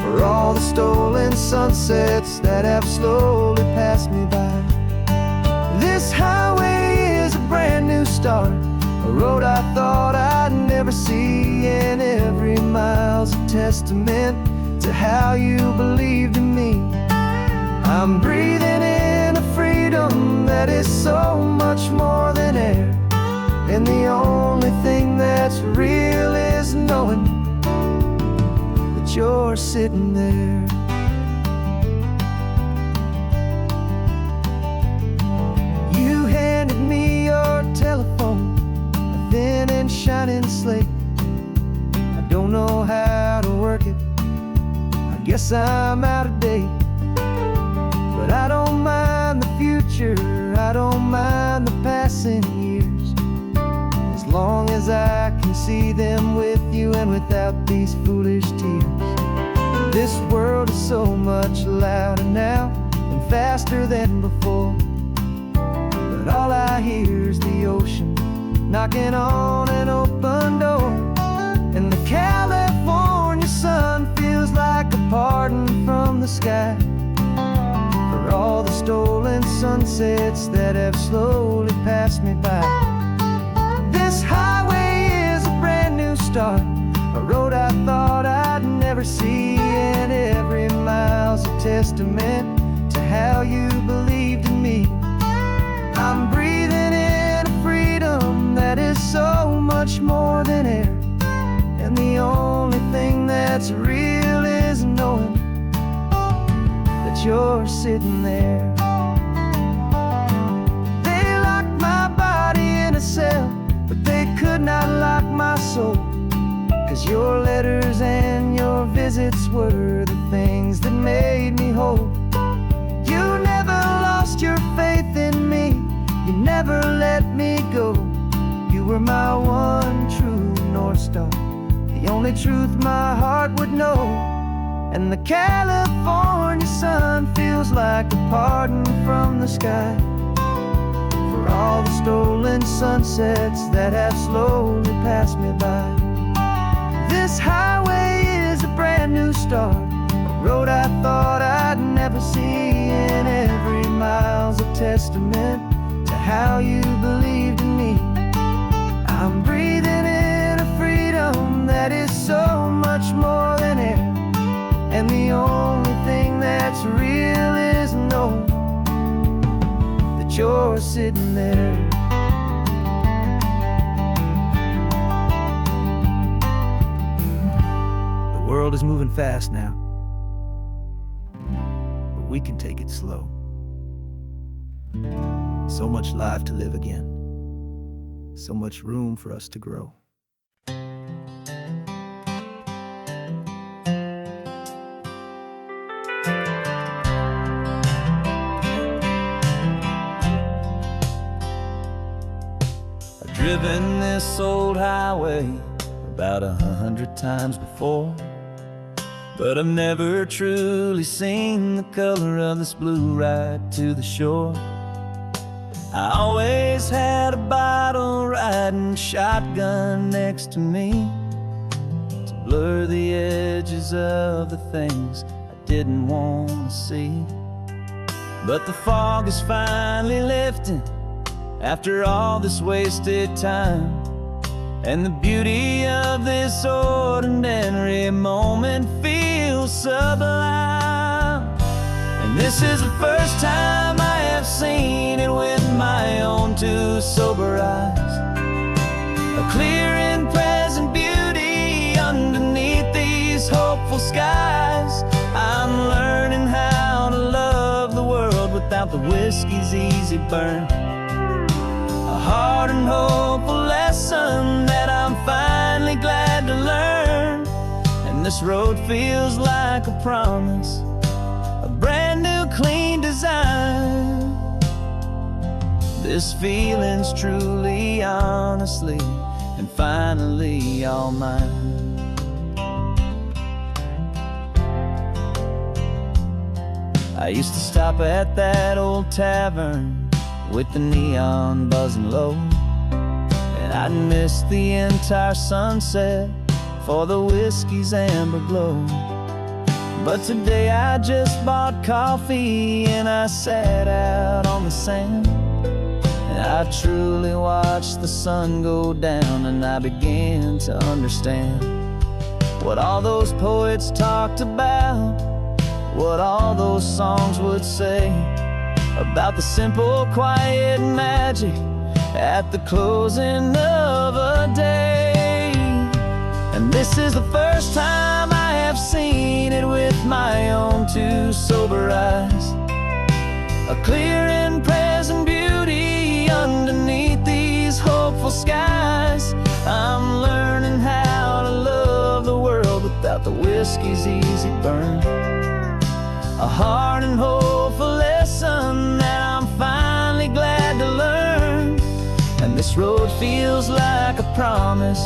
for for all the stolen sunsets that have slowly passed me by. This highway is a brand new start, a road I thought I'd never see, and every mile's a testament to how you believed in me. I'm breathing in a freedom that is so much more than air, and the only thing that's real is knowing that you're sitting there. You handed me your telephone, a thin and shining slate. I don't know how to work it, I guess I'm out of date. But I don't mind the future, I don't mind the passing years, as long as I can see them with you and without these foolish tears. This world is so much louder now and faster than before, but all I hear is the ocean knocking on an open door. And the California sun feels like a pardon from the sky for all the stolen sunsets that have slowly passed me by. This highway is a brand new start, a road I thought I'd never see, and every mile's a testament to how you believed in me. I'm breathing in a freedom that is so much more than air, and the only thing that's real is knowing that you're sitting there. They locked my body in a cell, but they could not lock my soul, 'cause your letters and your visits were the things that made me whole. You never lost your faith in me, you never let me go. You were my one true North Star, the only truth my heart would know. And the California sun feels like a pardon from the sky for all the stolen sunsets that have slowly passed me by. This highway is a brand new start, a road I thought I'd never see, and every mile's a testament to how you believed in me. I'm breathing in a freedom that is so much more than air, and the only thing that's real is knowing that you're sitting there. The world is moving fast now, but we can take it slow. So much life to live again, so much room for us to grow. I've driven this old highway about 100 times before, but I've never truly seen the color of this blue right to the shore. I always had a bottle riding shotgun next to me to blur the edges of the things I didn't want to see. But the fog is finally lifting after all this wasted time, and the beauty of this ordinary moment feels sublime. And this is the first time I have seen it with my own two sober eyes, a clear and present beauty underneath these hopeful skies. I'm learning how to love the world without the whiskey's easy burn, a hard and hopeful lesson that I'm finally glad to learn. And this road feels like a promise, a brand new clean design. This feeling's truly, honestly, and finally all mine. I used to stop at that old tavern with the neon buzzing low, and I'd miss the entire sunset for the whiskey's amber glow. But today I just bought coffee and I sat out on the sand, and I truly watched the sun go down, and I began to understand what all those poets talked about, what all those songs would say about the simple, quiet magic at the closing of a day. And this is the first time I have seen it with my own two sober eyes, a clear and present beauty underneath these hopeful skies. I'm learning how to love the world without the whiskey's easy burn, a hard and hopeful lesson that I'm finally glad to learn. And this road feels like a promise,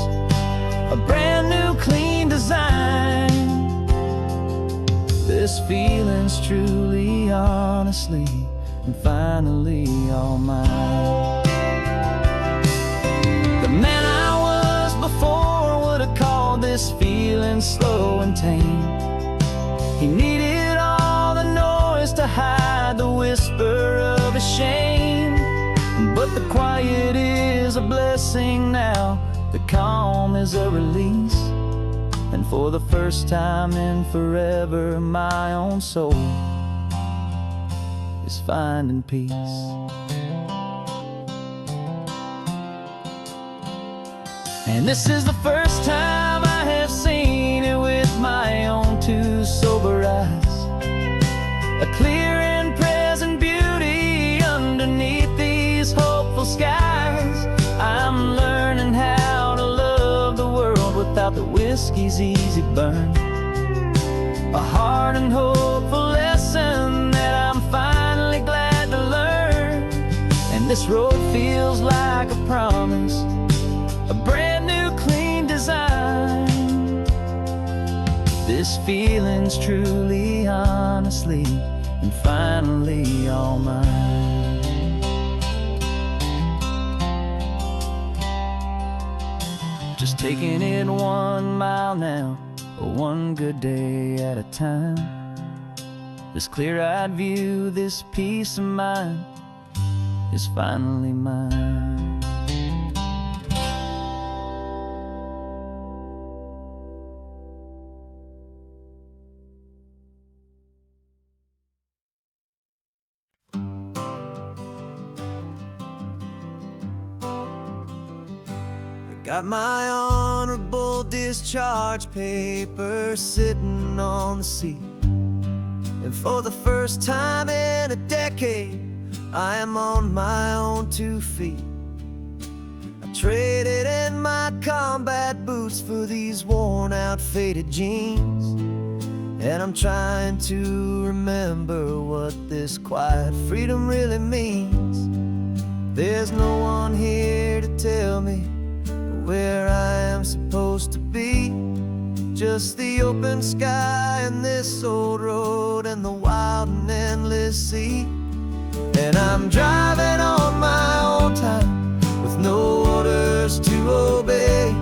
a brand new clean design. This feeling's truly, honestly, and finally all mine. The man I was before would have called this feeling slow and tame. He needed all the noise to hide the whisper of his shame. But the quiet is a blessing now, the calm is a release, and for the first time in forever, my own soul is finding peace. And this is the first time I have seen it with my own two sober eyes, a clear and present beauty underneath these hopeful skies. I'm learning how to love the world without the whiskey's easy burn, a hard and hopeful lesson that I'm finally glad to learn. And this road feels like a promise, a brand new clean design. This feeling's truly, honestly, and finally all mine. Just taking it 1 mile now, one good day at a time. This clear-eyed view, this peace of mind is finally mine. Got my honorable discharge paper sitting on the seat, and for the first time in a decade, I am on my own 2 feet. I traded in my combat boots for these worn out faded jeans, and I'm trying to remember what this quiet freedom really means. There's no one here to tell me where I am supposed to be, just the open sky and this old road and the wild and endless sea. And I'm driving on my own time with no orders to obey,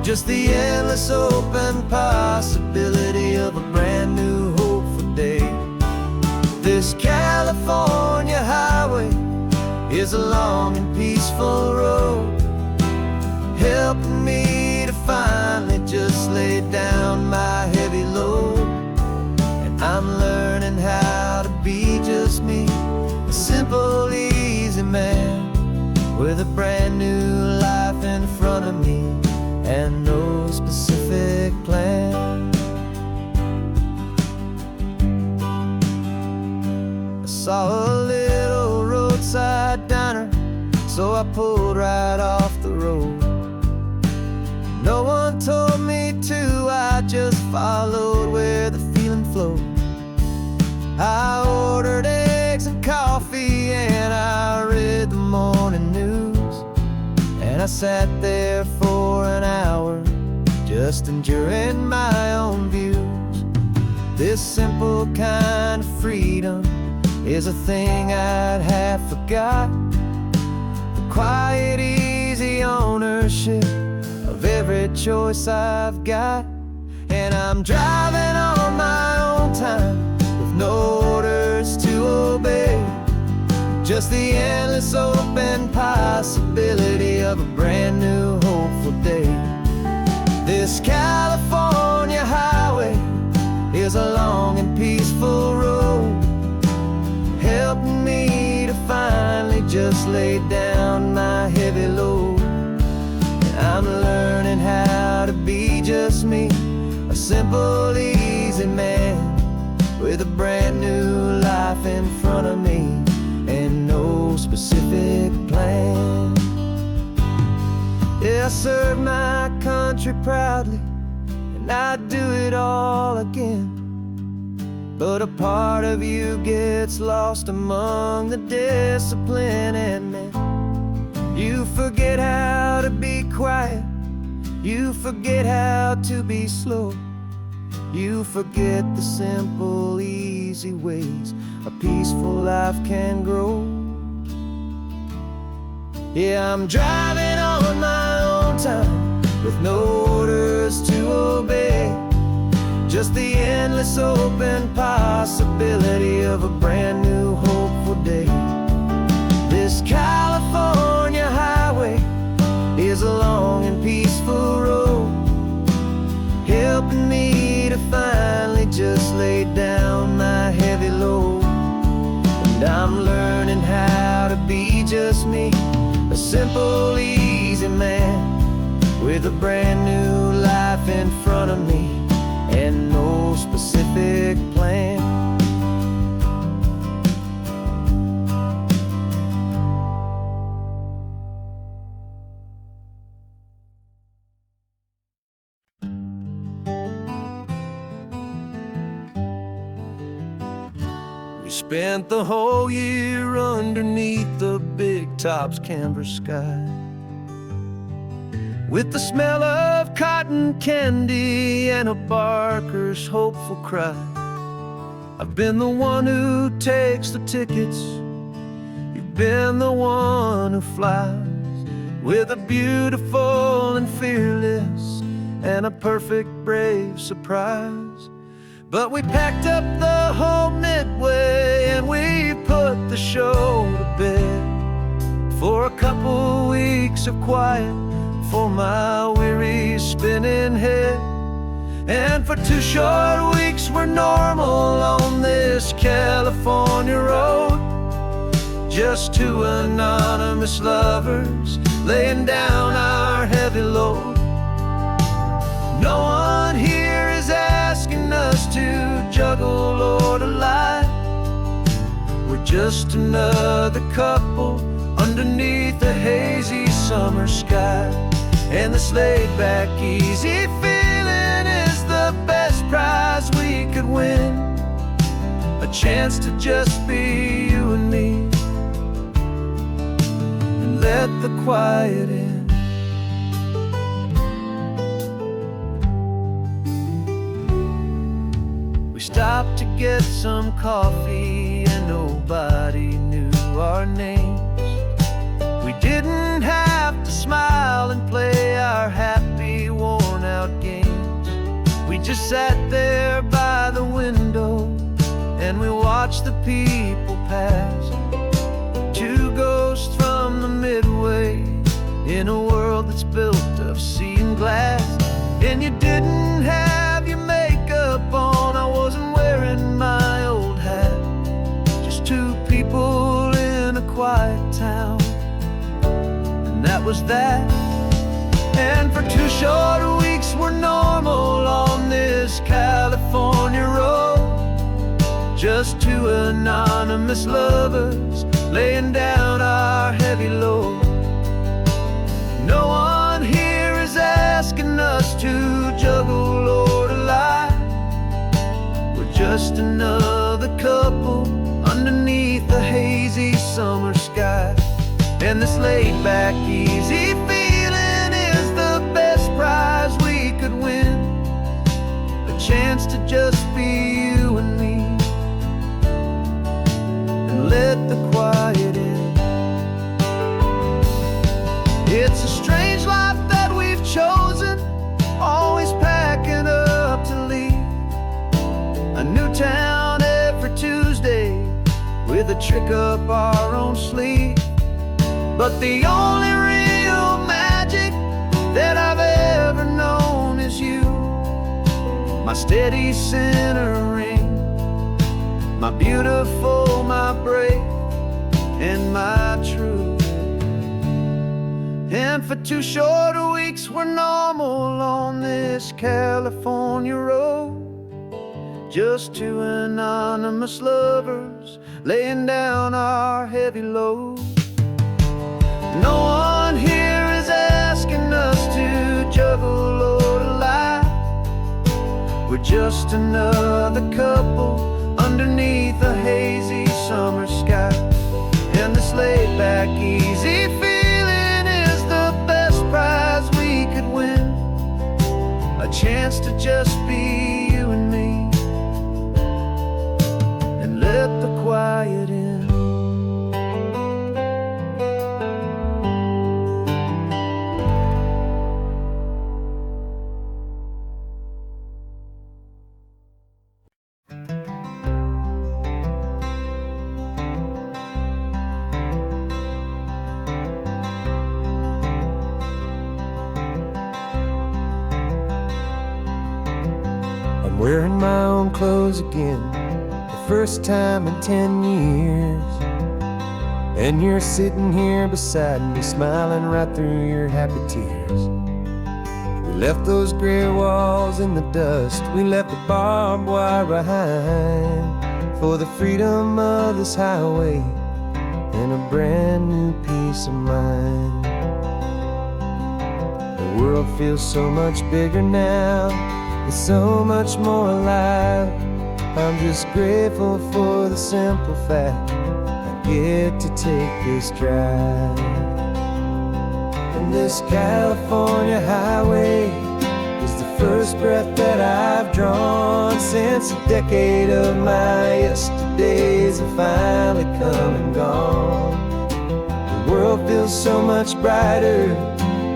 just the endless open possibility of a brand new hopeful day. This California highway is a long and peaceful road, helping me to finally just lay down my heavy load. And I'm learning how to be just me, a simple, easy man with a brand new life in front of me and no specific plan. I saw a little roadside diner, so I pulled right off the road. No one told me to, I just followed where the feeling flowed. I ordered eggs and coffee and I read the morning news, and I sat there for an hour just enduring my own views. This simple kind of freedom is a thing I'd have forgot, the quiet, easy ownership of every choice I've got. And Yeah, I'm driving on my own time with no orders to obey. Just the endless open possibility of a brand new hopeful day. This California highway is a long and peaceful road, helping me to finally just lay down my heavy load. I'm learning how to be just me, a simple, easy man with a brand new life in front of me and no specific plan. Yeah, I serve my country proudly, and I'd do it all again. But a part of you gets lost among the discipline, and then you forget how to be quiet, you forget how to be slow, you forget the simple, easy ways a peaceful life can grow. Yeah, I'm driving on my own time with no orders to obey. Just the endless open possibility of a brand new hopeful day. This California highway is a long and peaceful road, helping me to finally just lay down my heavy load. And I'm learning how to be just me, a simple, easy man with a brand new life in front of me and no specific plan. We spent the whole year underneath the big top's canvas sky, with the smell of cotton candy and a barker's hopeful cry. I've been the one who takes the tickets, you've been the one who flies, with a beautiful and fearless and a perfect brave surprise. But we packed up the whole Midway and we put the show to bed for a couple weeks of quiet for my weary spinning head. And for 2 short weeks we're normal on this California road, just 2 anonymous lovers laying down our heavy load. No one here is asking us to juggle or to lie. We're just another couple underneath a hazy summer sky. And this laid-back, easy feeling is the best prize we could win, a chance to just be you and me, and let the quiet in. We stopped to get some coffee and nobody knew our names. We didn't have to smile and play our happy, worn-out games. We just sat there by the window and we watched the people pass. 2 ghosts from the Midway in a world that's built of sea and glass. And you didn't have your makeup on, I wasn't wearing my old hat. Just 2 people in a quiet town, and that was that. And for 2 short weeks we're normal on this California road, just 2 anonymous lovers laying down our heavy load. No one here is asking us to juggle or to lie. We're just another couple underneath the hazy summer sky. And this laid-back, easy feeling is the best prize we could win, a chance to just be you and me, and let the quiet in. It's a strange life that we've chosen, always packing up to leave. pick up our own sleep. But the only real magic that I've ever known is you, my steady centering, my beautiful, my brave, and my true. And for 2 short weeks we're normal on this California road, just 2 anonymous lovers laying down our heavy load. No one here is asking us to juggle or to lie. We're just another couple underneath a hazy summer sky. And this laid back, easy feeling is the best prize we could win, a chance to just be you and me, and let the quiet in. Wearing my own clothes again, the first time in 10 years. And you're sitting here beside me, smiling right through your happy tears. We left those gray walls in the dust, we left the barbed wire behind, for the freedom of this highway and a brand new peace of mind. The world feels so much bigger now, it's so much more alive. I'm just grateful for the simple fact I get to take this drive. And this California highway is the first breath that I've drawn since a decade of my yesterdays have finally come and gone. The world feels so much brighter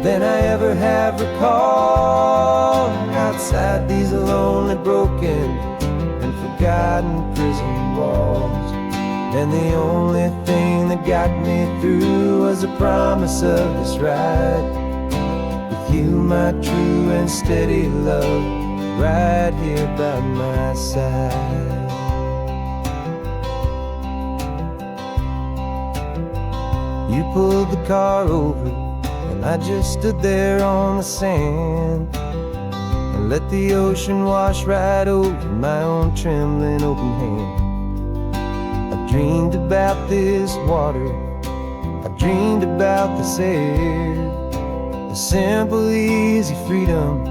than I ever have recalled. Outside these lonely, broken, and forgotten prison walls. And the only thing that got me through was the promise of this ride with you, my true and steady love, right here by my side. You pulled the car over, and I just stood there on the sand and let the ocean wash right over my own trembling open hand. I dreamed about this water, I dreamed about this air, the simple easy freedom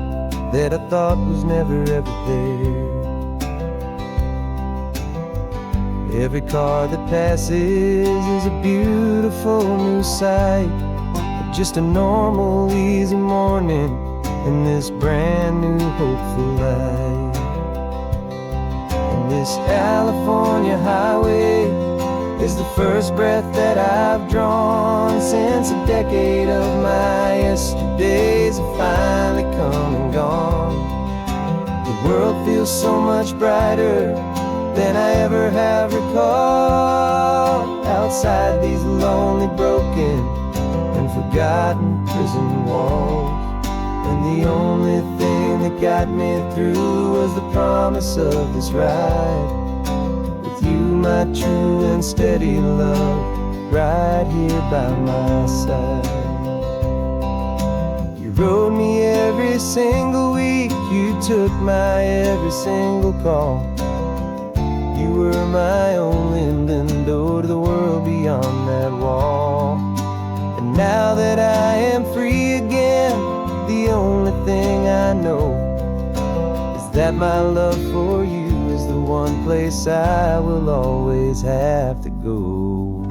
that I thought was never ever there. Every car that passes is a beautiful new sight, but just a normal easy morning in this brand new hopeful life. And this California highway is the first breath that I've drawn since a decade of my yesterdays have finally come and gone. The world feels so much brighter than I ever have recalled. Outside these lonely, broken, and forgotten prison walls. And the only thing that got me through was the promise of this ride with you, my true and steady love, right here by my side. You rode me every single week, you took my every single call. You were my only window to the world beyond that wall. And now that I am free again, the only thing I know is that my love for you is the one place I will always have to go.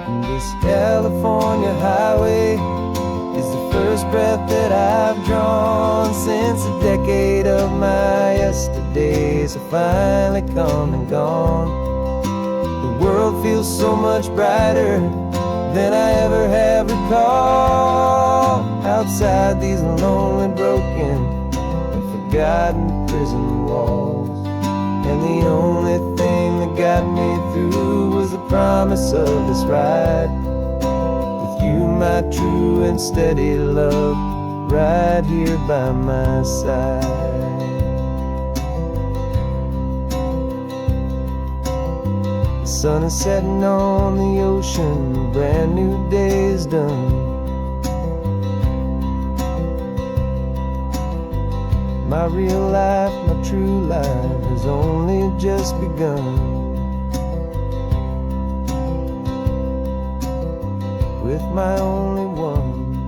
And this California highway is the first breath that I've drawn since a decade of my yesterdays have finally come and gone. The world feels so much brighter than I ever have recalled. Outside these lonely, broken, and forgotten prison walls. And the only thing that got me through was the promise of this ride. With you, my true and steady love, right here by my side. The sun is setting on the ocean, a brand new day is done. My real life, my true life has only just begun. With my only one,